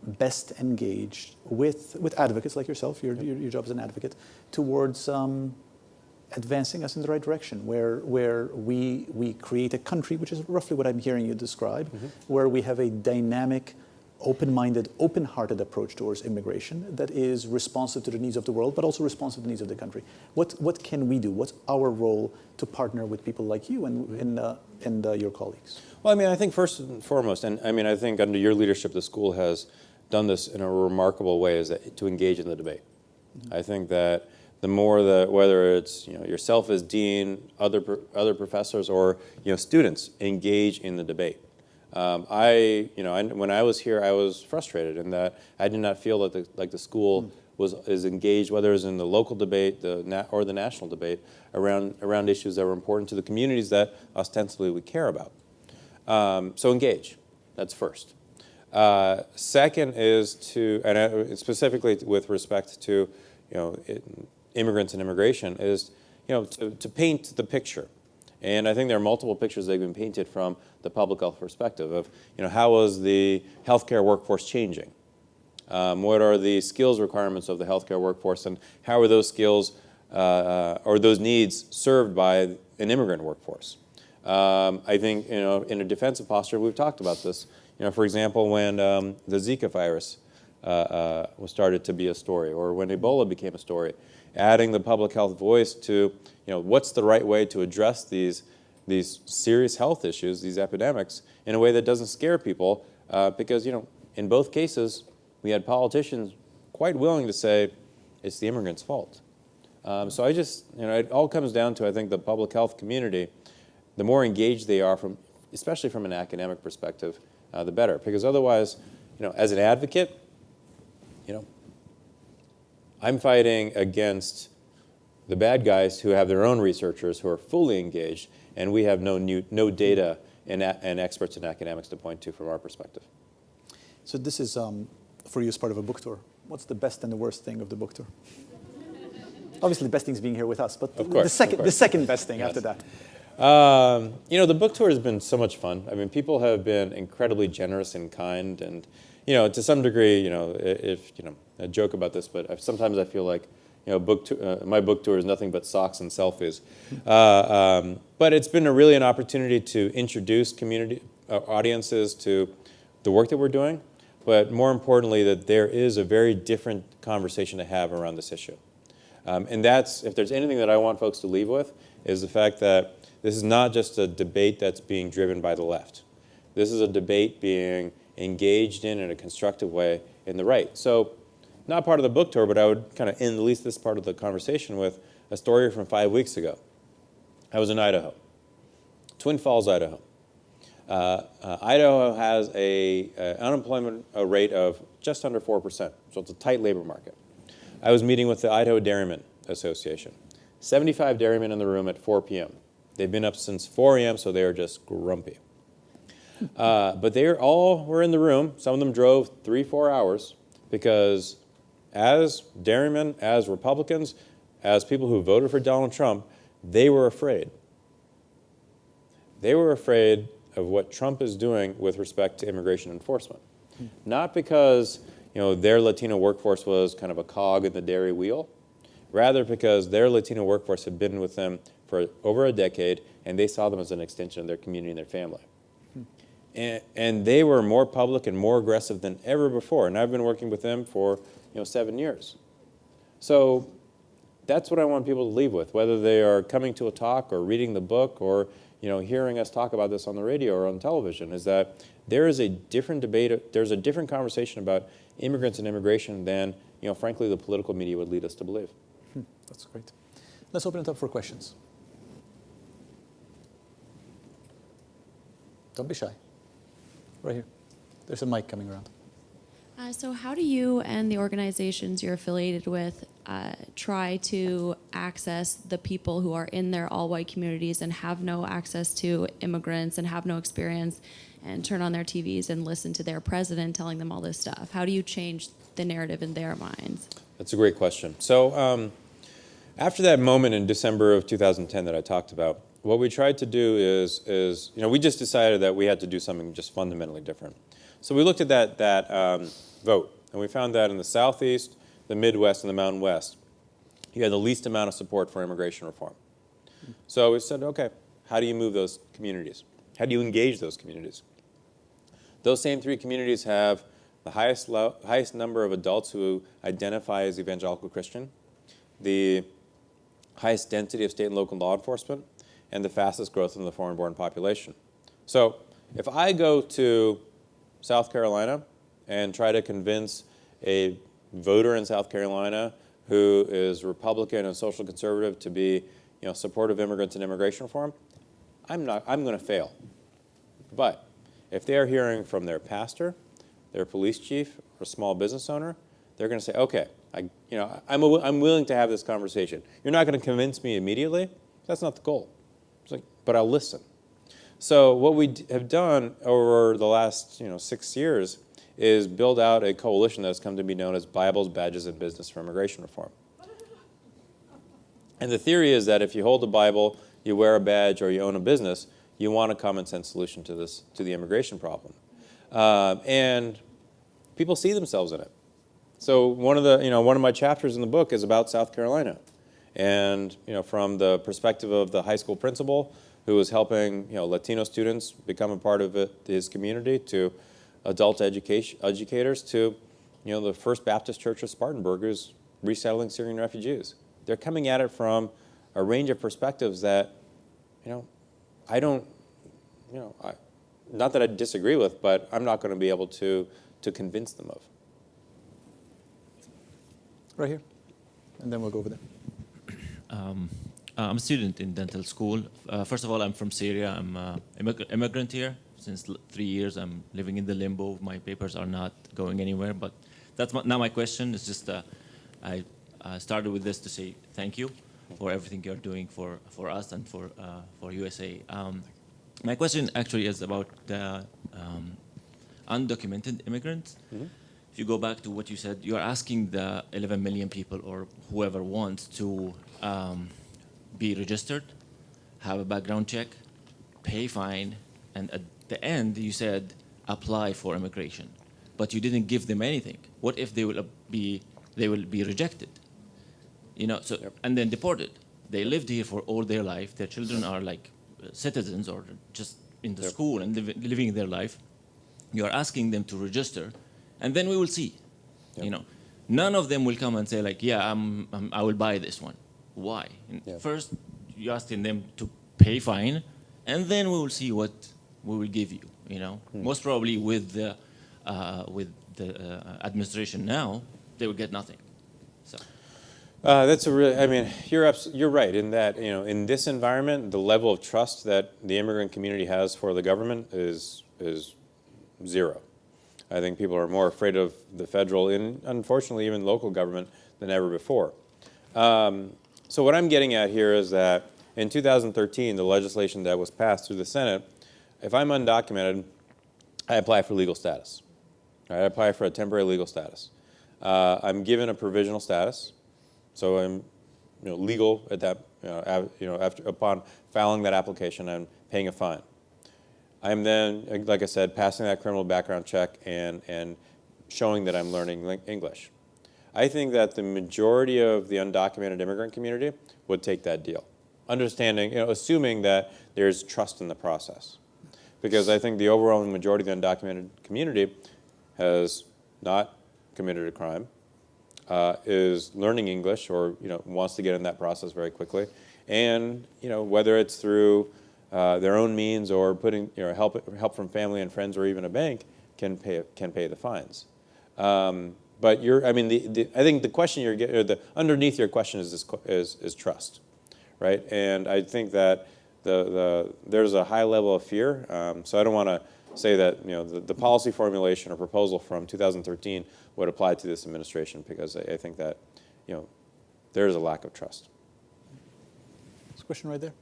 best engage with advocates like yourself? Your job as an advocate towards advancing us in the right direction, where we create a country, which is roughly what I'm hearing you describe, where we have a dynamic, open-minded, open-hearted approach towards immigration that is responsive to the needs of the world, but also responsive to the needs of the country. What can we do? What's our role to partner with people like you and your colleagues? Well, I think first and foremost, and I think under your leadership, the school has done this in a remarkable way, is that to engage in the debate. I think that the more that, whether it's yourself as dean, other professors, or students, engage in the debate. When I was here, I was frustrated in that I did not feel that the school is engaged, whether it's in the local debate or the national debate, around issues that were important to the communities that ostensibly we care about. So engage. That's first. Second is specifically with respect to immigrants and immigration, is to paint the picture. And I think there are multiple pictures that have been painted from the public health perspective of, how is the healthcare workforce changing? What are the skills requirements of the healthcare workforce, and how are those skills or those needs served by an immigrant workforce? I think, in a defensive posture, we've talked about this. For example, when the Zika virus was started to be a story, or when Ebola became a story, adding the public health voice to, what's the right way to address these serious health issues, these epidemics, in a way that doesn't scare people, because, in both cases, we had politicians quite willing to say it's the immigrants' fault. So I just, it all comes down to, I think, the public health community. The more engaged they are, especially from an academic perspective, the better. Because otherwise, as an advocate, I'm fighting against the bad guys who have their own researchers who are fully engaged, and we have no data and experts and academics to point to from our perspective. So this is, for you, as part of a book tour. What's the best and the worst thing of the book tour? Obviously, the best thing is being here with us, but the second best thing after that. The book tour has been so much fun. I mean, people have been incredibly generous and kind, and to some degree, if I joke about this, but sometimes I feel like my book tour is nothing but socks and selfies. But it's been really an opportunity to introduce community audiences to the work that we're doing, but more importantly, that there is a very different conversation to have around this issue. And that's, if there's anything that I want folks to leave with, is the fact that this is not just a debate that's being driven by the left. This is a debate being engaged in a constructive way in the right. So, not part of the book tour, but I would kind of end at least this part of the conversation with a story from 5 weeks ago. I was in Idaho, Twin Falls, Idaho. Idaho has an unemployment rate of just under 4%, so it's a tight labor market. I was meeting with the Idaho Dairymen Association. 75 dairymen in the room at 4 p.m. They've been up since 4 a.m., so they are just grumpy. But they all were in the room. Some of them drove 3-4 hours because as dairymen, as Republicans, as people who voted for Donald Trump, they were afraid. They were afraid of what Trump is doing with respect to immigration enforcement. Not because their Latino workforce was kind of a cog in the dairy wheel, rather because their Latino workforce had been with them for over a decade, and they saw them as an extension of their community and their family. And they were more public and more aggressive than ever before, and I've been working with them for 7 years. So that's what I want people to leave with, whether they are coming to a talk or reading the book or hearing us talk about this on the radio or on television, is that there is a different debate, there's a different conversation about immigrants and immigration than, frankly, the political media would lead us to believe. That's great. Let's open it up for questions. Don't be shy. Right here. There's a mic coming around. So how do you and the organizations you're affiliated with try to access the people who are in their all-white communities and have no access to immigrants and have no experience and turn on their TVs and listen to their president telling them all this stuff? How do you change the narrative in their minds? That's a great question. So after that moment in December of 2010 that I talked about, what we tried to do is we just decided that we had to do something just fundamentally different. So we looked at that vote, and we found that in the Southeast, the Midwest, and the Mountain West, you had the least amount of support for immigration reform. So we said, okay, how do you move those communities? How do you engage those communities? Those same 3 communities have the highest number of adults who identify as evangelical Christian, the highest density of state and local law enforcement, and the fastest growth in the foreign-born population. So if I go to South Carolina and try to convince a voter in South Carolina who is Republican and social conservative to be supportive of immigrants and immigration reform, I'm going to fail. But if they are hearing from their pastor, their police chief, or small business owner, they're going to say, okay, I'm willing to have this conversation. You're not going to convince me immediately. That's not the goal. It's like, but I'll listen. So what we have done over the last 6 years is build out a coalition that's come to be known as Bibles, Badges, and Business for Immigration Reform. And the theory is that if you hold the Bible, you wear a badge, or you own a business, you want a common sense solution to the immigration problem. And people see themselves in it. So one of my chapters in the book is about South Carolina, and from the perspective of the high school principal who is helping Latino students become a part of his community, to adult educators, to the First Baptist Church of Spartanburg, who's resettling Syrian refugees. They're coming at it from a range of perspectives that I don't not that I disagree with, but I'm not going to be able to convince them of. Right here, and then we'll go over there. I'm a student in dental school. First of all, I'm from Syria. I'm an immigrant here. Since 3 years, I'm living in the limbo. My papers are not going anywhere, but that's not my question. It's just I started with this to say thank you for everything you're doing for us and for USA. My question actually is about the undocumented immigrants. Mm-hmm. If you go back to what you said, you're asking the 11 million people or whoever wants to be registered, have a background check, pay fine, and at the end you said apply for immigration, but you didn't give them anything. What if they will be rejected? So Yep. and then deported. They lived here for all their life. Their children are like citizens or just in the Yep. school and living their life. You are asking them to register, and then we will see. Yep. None of them will come and say like, yeah, I will buy this one. Why? Yep. First, you're asking them to pay fine, and then we will see what we will give you. Most probably with the administration now, they will get nothing. So. That's a really, you're right in that, in this environment, the level of trust that the immigrant community has for the government is zero. I think people are more afraid of the federal and unfortunately even local government than ever before. So what I'm getting at here is that in 2013, the legislation that was passed through the Senate, if I'm undocumented, I apply for legal status. I apply for a temporary legal status. I'm given a provisional status. So I'm, legal at that, upon filing that application, I'm paying a fine. I'm then, like I said, passing that criminal background check and showing that I'm learning English. I think that the majority of the undocumented immigrant community would take that deal, understanding, assuming that there's trust in the process. Because I think the overwhelming majority of the undocumented community has not committed a crime, is learning English, or wants to get in that process very quickly, and whether it's through their own means or putting help from family and friends or even a bank, can pay the fines. But I think the question you're getting, underneath your question is trust, right? And I think that there's a high level of fear. So I don't want to say that the policy formulation or proposal from 2013 would apply to this administration, because I think that there is a lack of trust. This question right there.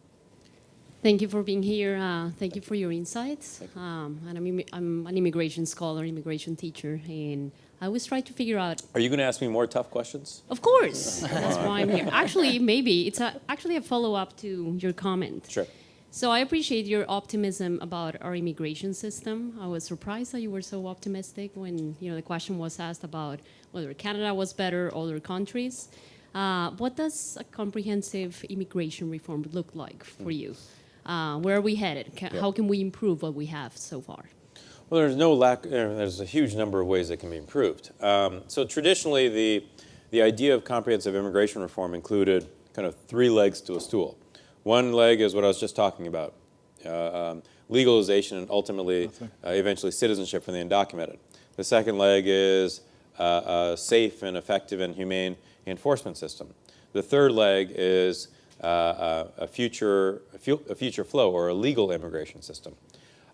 Thank you for being here. Thank you for your insights. And I'm an immigration scholar, immigration teacher, and I always try to figure out. Are you going to ask me more tough questions? Of course, that's why I'm here. Actually, maybe it's actually a follow-up to your comment. Sure. So I appreciate your optimism about our immigration system. I was surprised that you were so optimistic when the question was asked about whether Canada was better or other countries. What does a comprehensive immigration reform look like for you? Where are we headed? How can we improve what we have so far? Well, there's no lack. There's a huge number of ways that can be improved. So traditionally, the idea of comprehensive immigration reform included kind of three legs to a stool. One leg is what I was just talking about, legalization and ultimately, eventually, citizenship for the undocumented. The second leg is a safe and effective and humane enforcement system. The third leg is a future flow or a legal immigration system.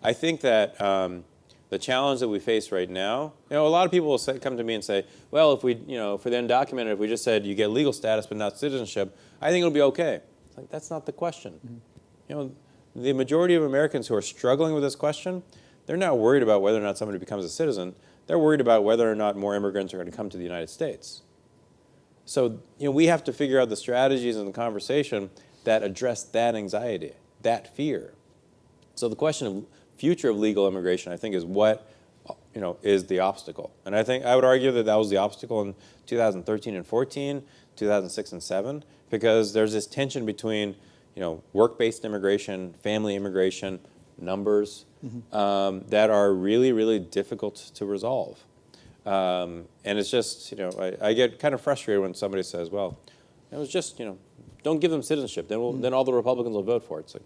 I think that the challenge that we face right now, a lot of people will come to me and say, well, if we, for the undocumented, if we just said you get legal status but not citizenship, I think it'll be okay. It's like, that's not the question. Mm-hmm. The majority of Americans who are struggling with this question, they're not worried about whether or not somebody becomes a citizen. They're worried about whether or not more immigrants are going to come to the United States. So we have to figure out the strategies in the conversation that address that anxiety, that fear. So the question of future of legal immigration, I think, is what is the obstacle. And I think I would argue that was the obstacle in 2013 and 14, 2006 and 7, because there's this tension between work-based immigration, family immigration, numbers, that are really, really difficult to resolve. And it's just, I get kind of frustrated when somebody says, well, it was just, don't give them citizenship, then all the Republicans will vote for it. It's like,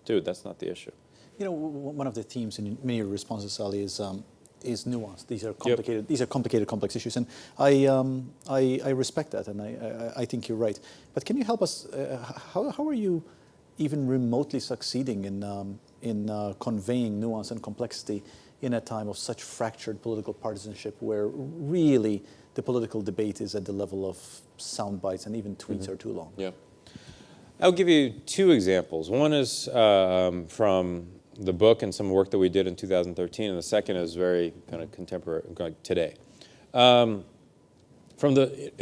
dude, that's not the issue. One of the themes in many of your responses, Ali, is nuance. These are complicated. Yep. These are complicated, complex issues, and I respect that, and I think you're right. But can you help us? How are you even remotely succeeding in conveying nuance and complexity in a time of such fractured political partisanship, where really the political debate is at the level of sound bites, and even tweets are too long? Yeah, I'll give you two examples. One is from the book and some work that we did in 2013, and the second is very kind of contemporary, like today. In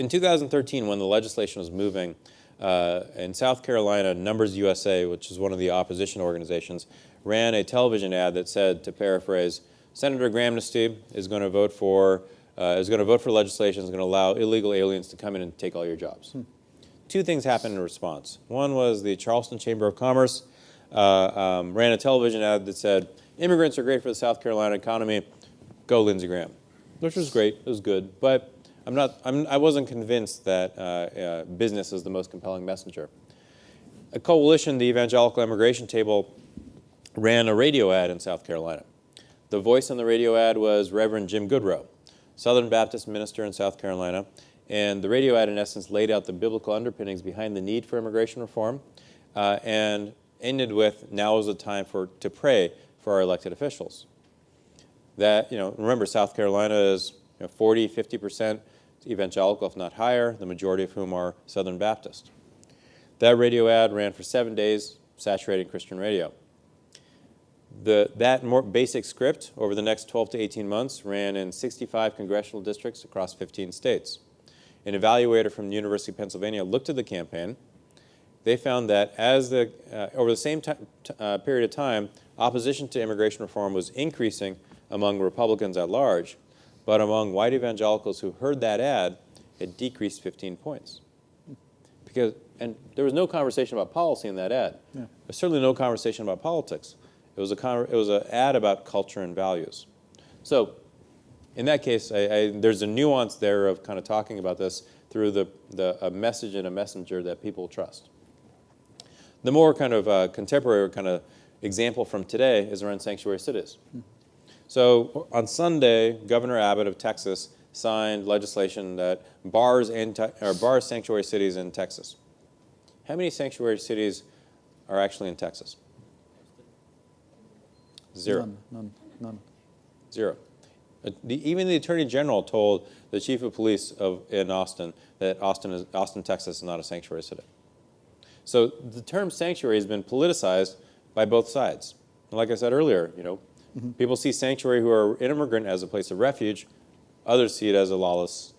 2013, when the legislation was moving, in South Carolina, Numbers USA, which is one of the opposition organizations, ran a television ad that said, to paraphrase, Senator Gramnesty is going to vote for legislation that's going to allow illegal aliens to come in and take all your jobs. Two things happened in response. One was the Charleston Chamber of Commerce ran a television ad that said, immigrants are great for the South Carolina economy, go Lindsey Graham, which was great, it was good, but I wasn't convinced that business is the most compelling messenger. A coalition, the Evangelical Immigration Table, ran a radio ad in South Carolina. The voice on the radio ad was Reverend Jim Goodrow, Southern Baptist minister in South Carolina, and the radio ad in essence laid out the biblical underpinnings behind the need for immigration reform, and ended with, now is the time to pray for our elected officials. That, remember, South Carolina is 40, 50% evangelical, if not higher, the majority of whom are Southern Baptist. That radio ad ran for 7 days, saturating Christian radio. That more basic script over the next 12 to 18 months ran in 65 congressional districts across 15 states. An evaluator from the University of Pennsylvania looked at the campaign. They found that over the same period of time, opposition to immigration reform was increasing among Republicans at large, but among white evangelicals who heard that ad, it decreased 15 points. And there was no conversation about policy in that ad. Yeah. There's certainly no conversation about politics. It was an ad about culture and values. So in that case, there's a nuance there of kind of talking about this through a message and a messenger that people trust. The more kind of contemporary kind of example from today is around sanctuary cities. So on Sunday, Governor Abbott of Texas signed legislation that bars sanctuary cities in Texas. How many sanctuary cities are actually in Texas? Zero. None. Zero. Even the Attorney General told the Chief of Police in Austin that Austin, Texas is not a sanctuary city. So the term sanctuary has been politicized by both sides. And like I said earlier, people see sanctuary who are an immigrant as a place of refuge. Others see it as a lawless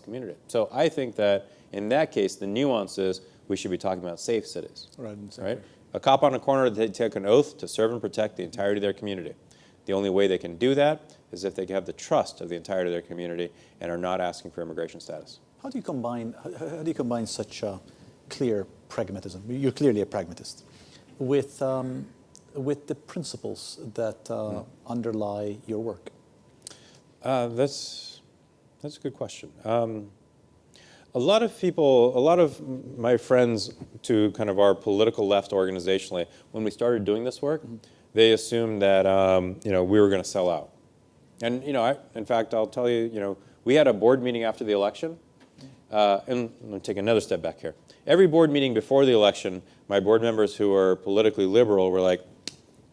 community. So I think that in that case, the nuance is we should be talking about safe cities. Right? A cop on a corner, they take an oath to serve and protect the entirety of their community. The only way they can do that is if they have the trust of the entirety of their community and are not asking for immigration status. How do you combine such clear pragmatism? You're clearly a pragmatist, with the principles that underlie your work. That's a good question. A lot of my friends to kind of our political left organizationally, when we started doing this work, they assumed that we were going to sell out. And in fact, I'll tell you, we had a board meeting after the election, and let me take another step back here. Every board meeting before the election, my board members who are politically liberal were like,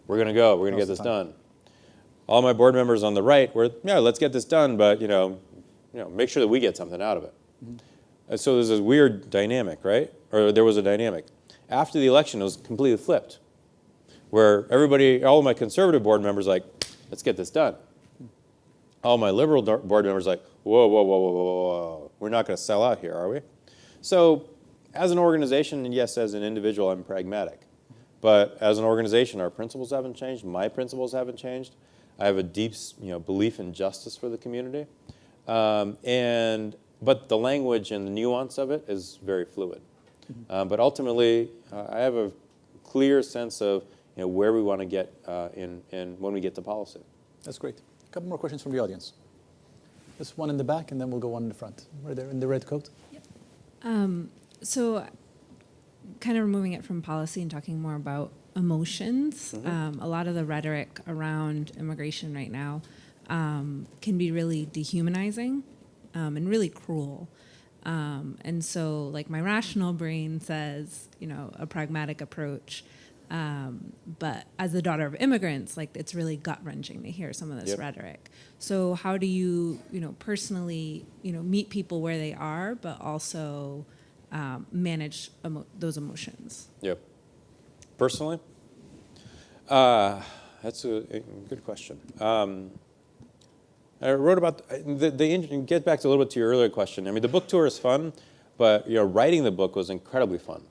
"We're going to go. We're going to get this done." All my board members on the right were, "Yeah, let's get this done, but make sure that we get something out of it." And so there's this weird dynamic, right? Or there was a dynamic. After the election, it was completely flipped, where all of my conservative board members like, "Let's get this done." All my liberal board members like, "Whoa, whoa, whoa, whoa, whoa, whoa. We're not going to sell out here, are we?" So as an organization, and yes, as an individual, I'm pragmatic. But as an organization, our principles haven't changed. My principles haven't changed. I have a deep, belief in justice for the community. But the language and the nuance of it is very fluid. But ultimately, I have a clear sense of where we want to get in when we get to policy. That's great. A couple more questions from the audience. There's one in the back, and then we'll go one in the front. Right there in the red coat. So kind of removing it from policy and talking more about emotions, a lot of the rhetoric around immigration right now can be really dehumanizing and really cruel. And so like my rational brain says, a pragmatic approach. But as the daughter of immigrants, like it's really gut-wrenching to hear some of this rhetoric. So how do you, personally, meet people where they are, but also manage those emotions? Yep. Personally, that's a good question. I wrote about get back to a little bit to your earlier question. I mean, the book tour is fun, but writing the book was incredibly fun.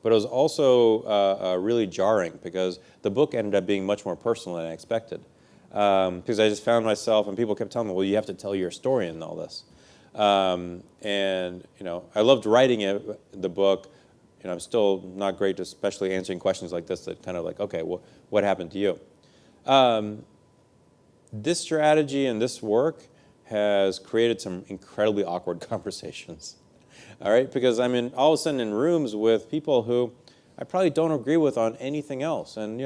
But it was also really jarring because the book ended up being much more personal than I expected. Because I just found myself, and people kept telling me, well, you have to tell your story in all this. And I loved writing the book. I'm still not great, especially answering questions like this that kind of like, okay, well, what happened to you? This strategy and this work has created some incredibly awkward conversations. All right, because I'm all of a sudden in rooms with people who I probably don't agree with on anything else, and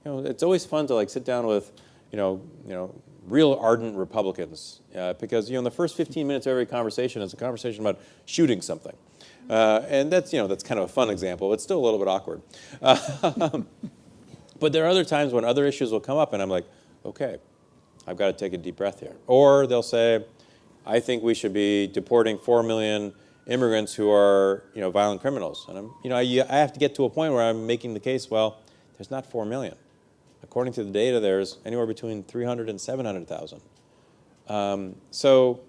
it's always fun to like sit down with real ardent Republicans because in the first 15 minutes of every conversation is a conversation about shooting something, and that's that's kind of a fun example. It's still a little bit awkward, but there are other times when other issues will come up, and I'm like, okay, I've got to take a deep breath here. Or they'll say, I think we should be deporting 4 million immigrants who are, violent criminals. And I have to get to a point where I'm making the case, well, there's not 4 million. According to the data, there's anywhere between 300 and 700,000. So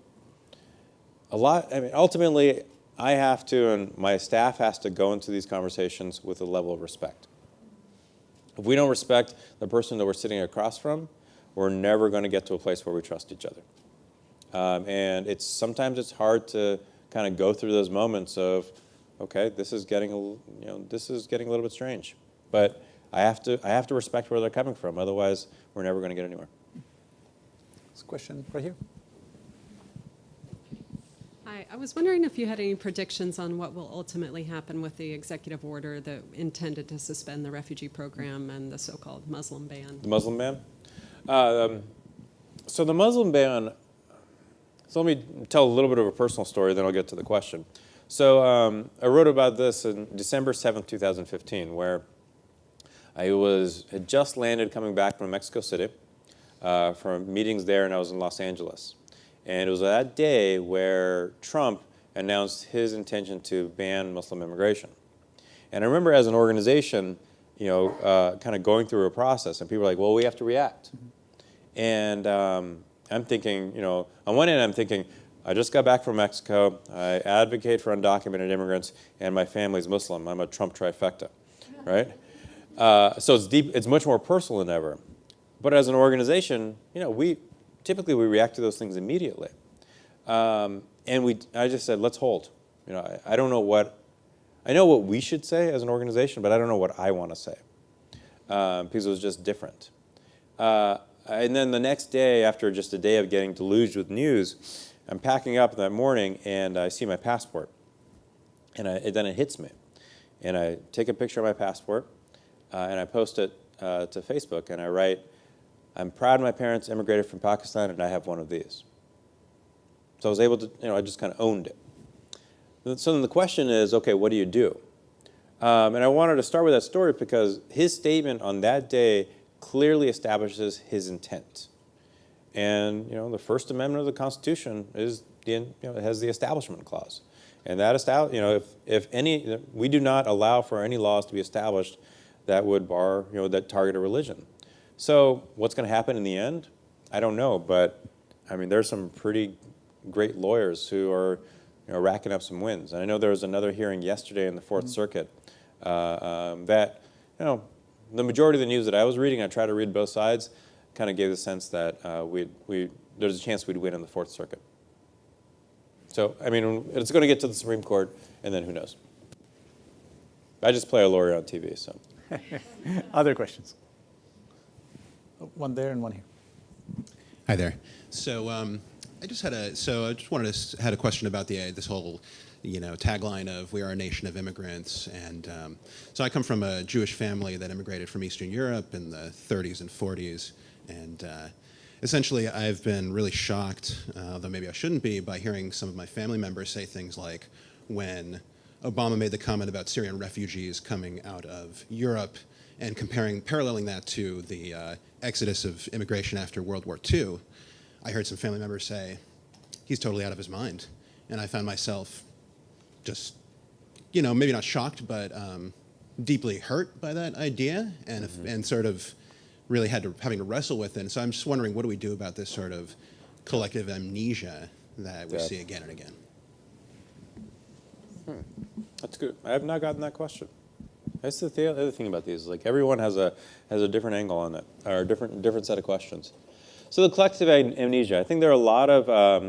ultimately, I have to, and my staff has to go into these conversations with a level of respect. If we don't respect the person that we're sitting across from, we're never going to get to a place where we trust each other. And sometimes it's hard to kind of go through those moments of, okay, this is getting a little bit strange, but I have to respect where they're coming from. Otherwise, we're never going to get anywhere. This question right here. Hi, I was wondering if you had any predictions on what will ultimately happen with the executive order that intended to suspend the refugee program and the so-called Muslim ban. The Muslim ban? So the Muslim ban. So let me tell a little bit of a personal story, then I'll get to the question. So I wrote about this in December 7th, 2015, where I had just landed coming back from Mexico City from meetings there, and I was in Los Angeles. And it was that day where Trump announced his intention to ban Muslim immigration. And I remember as an organization, kind of going through a process, and people were like, well, we have to react. And I'm thinking, on one end I'm thinking, I just got back from Mexico, I advocate for undocumented immigrants, and my family's Muslim. I'm a Trump trifecta, right? So it's deep, it's much more personal than ever. But as an organization, we typically react to those things immediately. And I just said, let's hold. I don't know I know what we should say as an organization, but I don't know what I want to say because it was just different. And then the next day, after just a day of getting deluged with news, I'm packing up that morning, and I see my passport. And then it hits me. And I take a picture of my passport, and I post it to Facebook, and I write, I'm proud my parents immigrated from Pakistan, and I have one of these. So I was able to, I just kind of owned it. So then the question is, okay, what do you do? And I wanted to start with that story because his statement on that day clearly establishes his intent. And the First Amendment of the Constitution is it has the Establishment Clause, and that if any, we do not allow for any laws to be established that would bar that target a religion. So what's going to happen in the end? I don't know, but there's some pretty great lawyers who are racking up some wins. And I know there was another hearing yesterday in the Fourth Circuit that, the majority of the news that I was reading, I tried to read both sides, kind of gave the sense that there's a chance we'd win in the Fourth Circuit. So, I mean, it's going to get to the Supreme Court, and then who knows? I just play a lawyer on TV, so. Other questions? One there and one here. Hi there. So I just had a question about this whole, tagline of "We are a nation of immigrants," and so I come from a Jewish family that immigrated from Eastern Europe in the 30s and 40s, and essentially I've been really shocked, though maybe I shouldn't be, by hearing some of my family members say things like, when Obama made the comment about Syrian refugees coming out of Europe and paralleling that to the exodus of immigration after World War II, I heard some family members say, he's totally out of his mind. And I found myself just, maybe not shocked, but deeply hurt by that idea and sort of really having to wrestle with it. And so I'm just wondering, what do we do about this sort of collective amnesia that we see again and again? That's good. I have not gotten that question. That's the other thing about these. Like, everyone has a different angle on it, or a different set of questions. So the collective amnesia. I think there are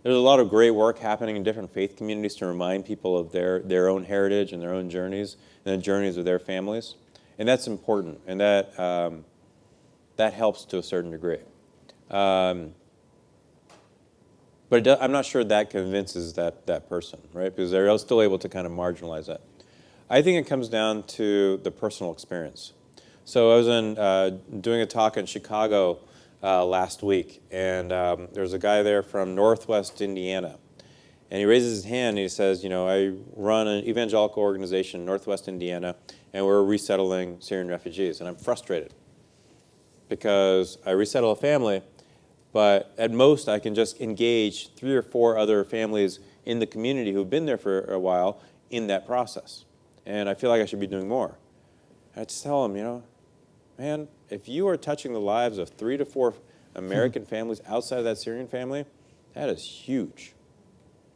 there's a lot of great work happening in different faith communities to remind people of their own heritage and their own journeys and the journeys of their families, and that's important, and that helps to a certain degree. But I'm not sure that convinces that person, right? Because they're still able to kind of marginalize that. I think it comes down to the personal experience. So I was doing a talk in Chicago last week, and there's a guy there from Northwest Indiana. And he raises his hand and he says, I run an evangelical organization in Northwest Indiana, and we're resettling Syrian refugees. And I'm frustrated because I resettle a family, but at most I can just engage 3 or 4 other families in the community who've been there for a while in that process. And I feel like I should be doing more. I just tell them, man, if you are touching the lives of 3 to 4 American families outside of that Syrian family, that is huge.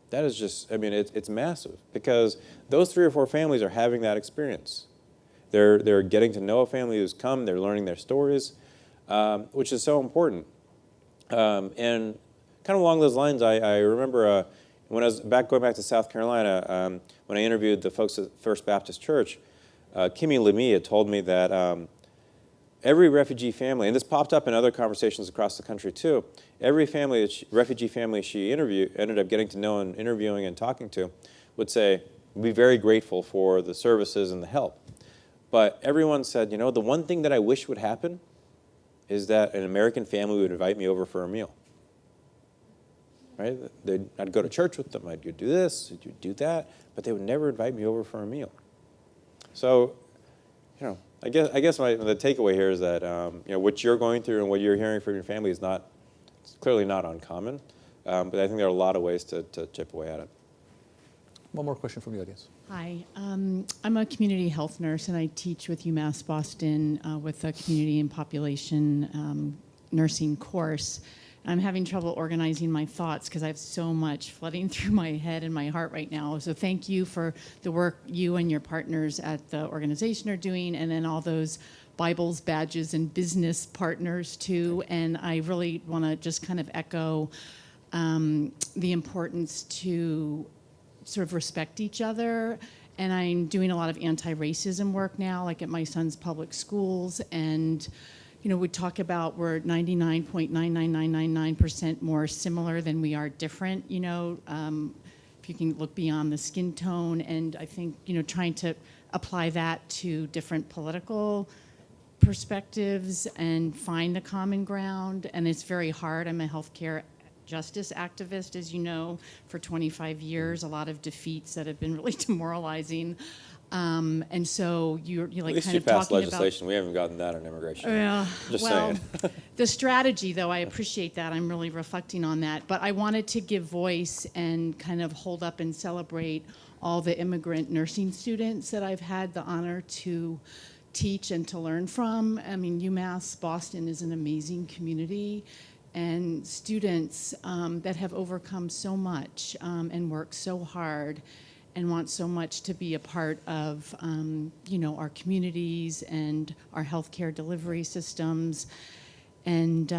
That is just, it's massive, because those 3 or 4 families are having that experience. They're getting to know a family who's come, they're learning their stories, which is so important. And kind of along those lines, I remember when I was going back to South Carolina, when I interviewed the folks at First Baptist Church, Kimmy Lemie had told me that every refugee family, and this popped up in other conversations across the country too, every refugee family she ended up getting to know and interviewing and talking to would say, be very grateful for the services and the help. But everyone said, the one thing that I wish would happen is that an American family would invite me over for a meal. Right? I'd go to church with them, I'd do this, I'd do that, but they would never invite me over for a meal. So, I guess the takeaway here is that what you're going through and what you're hearing from your family is clearly not uncommon, but I think there are a lot of ways to chip away at it. One more question from the audience. Hi, I'm a community health nurse, and I teach with UMass Boston with a community and population nursing course. I'm having trouble organizing my thoughts because I have so much flooding through my head and my heart right now. So thank you for the work you and your partners at the organization are doing, and then all those Bibles, badges, and business partners too. And I really want to just kind of echo the importance to sort of respect each other. And I'm doing a lot of anti-racism work now, like at my son's public schools. And we talk about we're 99.99999% more similar than we are different, if you can look beyond the skin tone. And I think, trying to apply that to different political perspectives and find the common ground. And it's very hard. I'm a healthcare justice activist, as you know, for 25 years, a lot of defeats that have been really demoralizing. And so you're like at least kind you of passed talking legislation. We haven't gotten that on immigration. Just well, saying. The strategy, though, I appreciate that. I'm really reflecting on that. But I wanted to give voice and kind of hold up and celebrate all the immigrant nursing students that I've had the honor to teach and to learn from. UMass Boston is an amazing community. and students that have overcome so much and worked so hard and want so much to be a part of, our communities and our healthcare delivery systems. And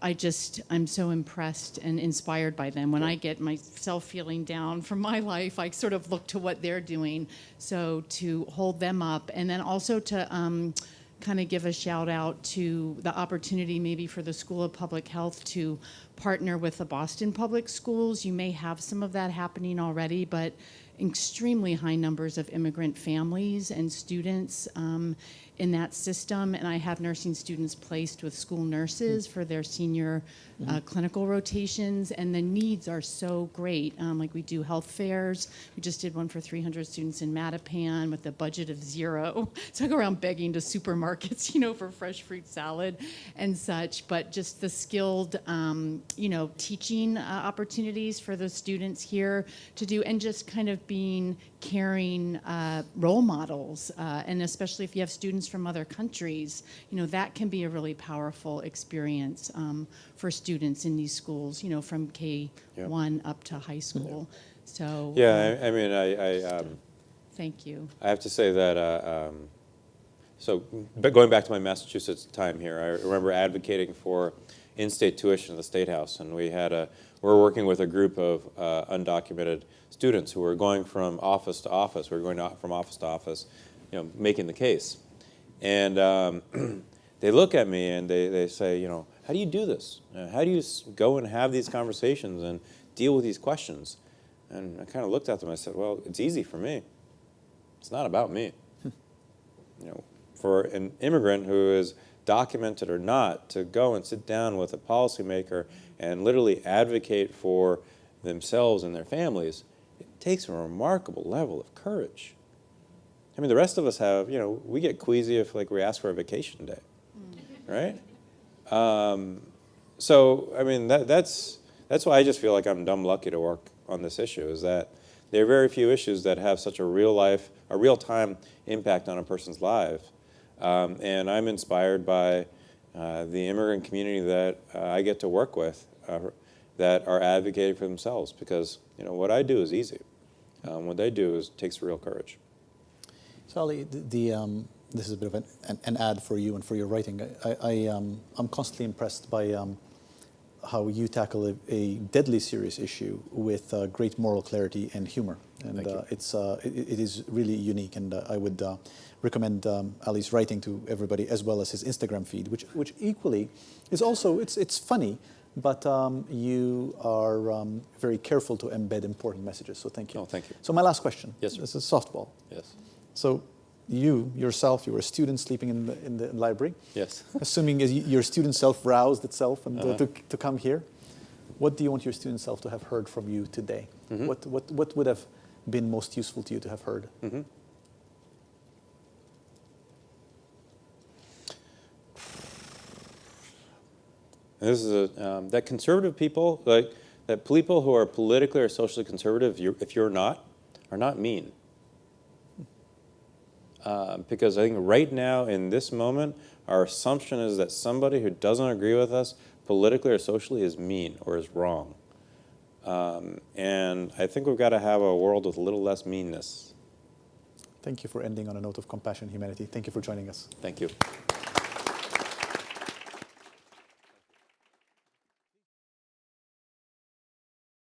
I'm so impressed and inspired by them. When I get myself feeling down from my life, I sort of look to what they're doing. So to hold them up, and then also to kind of give a shout out to the opportunity maybe for the School of Public Health to partner with the Boston Public Schools. You may have some of that happening already, but extremely high numbers of immigrant families and students in that system. And I have nursing students placed with school nurses for their senior clinical rotations, and the needs are so great. Like we do health fairs. We just did one for 300 students in Mattapan with a budget of 0. So I go around begging to supermarkets, for fresh fruit salad and such, but just the skilled, teaching opportunities for the students here to do, and just kind of being caring role models, and especially if you have students from other countries, that can be a really powerful experience for students in these schools, from K1 up to high school. So thank you. I have to say that, but going back to my Massachusetts time here, I remember advocating for in-state tuition at the State House, and we're working with a group of undocumented students who were going from office to office. We were going from office to office, making the case. And they look at me and they say, how do you do this? How do you go and have these conversations and deal with these questions? And I kind of looked at them and I said, well, it's easy for me. It's not about me. For an immigrant who is documented or not, to go and sit down with a policymaker and literally advocate for themselves and their families, it takes a remarkable level of courage. I mean, the rest of us have, we get queasy if we ask for a vacation day, right? So, I mean, that's why I just feel like I'm dumb lucky to work on this issue, is that there are very few issues that have such a real-time impact on a person's life. And I'm inspired by the immigrant community that I get to work with that are advocating for themselves, because what I do is easy. What they do takes real courage. So Ali, this is a bit of an ad for you and for your writing. I'm constantly impressed by how you tackle a deadly serious issue with great moral clarity and humor. And it is really unique, and I would recommend Ali's writing to everybody, as well as his Instagram feed, which equally is also, it's funny, but you are very careful to embed important messages, so thank you. Oh, thank you. So my last question. Yes, sir. This is softball. Yes. So you yourself, you were a student sleeping in the library. Yes. Assuming your student self roused itself and to come here, what do you want your student self to have heard from you today? Mm-hmm. What would have been most useful to you to have heard? Mm-hmm. This is that conservative people, that people who are politically or socially conservative, if you're not, are not mean. Because I think right now, in this moment, our assumption is that somebody who doesn't agree with us politically or socially is mean or is wrong. And I think we've got to have a world with a little less meanness. Thank you for ending on a note of compassion and humanity. Thank you for joining us. Thank you.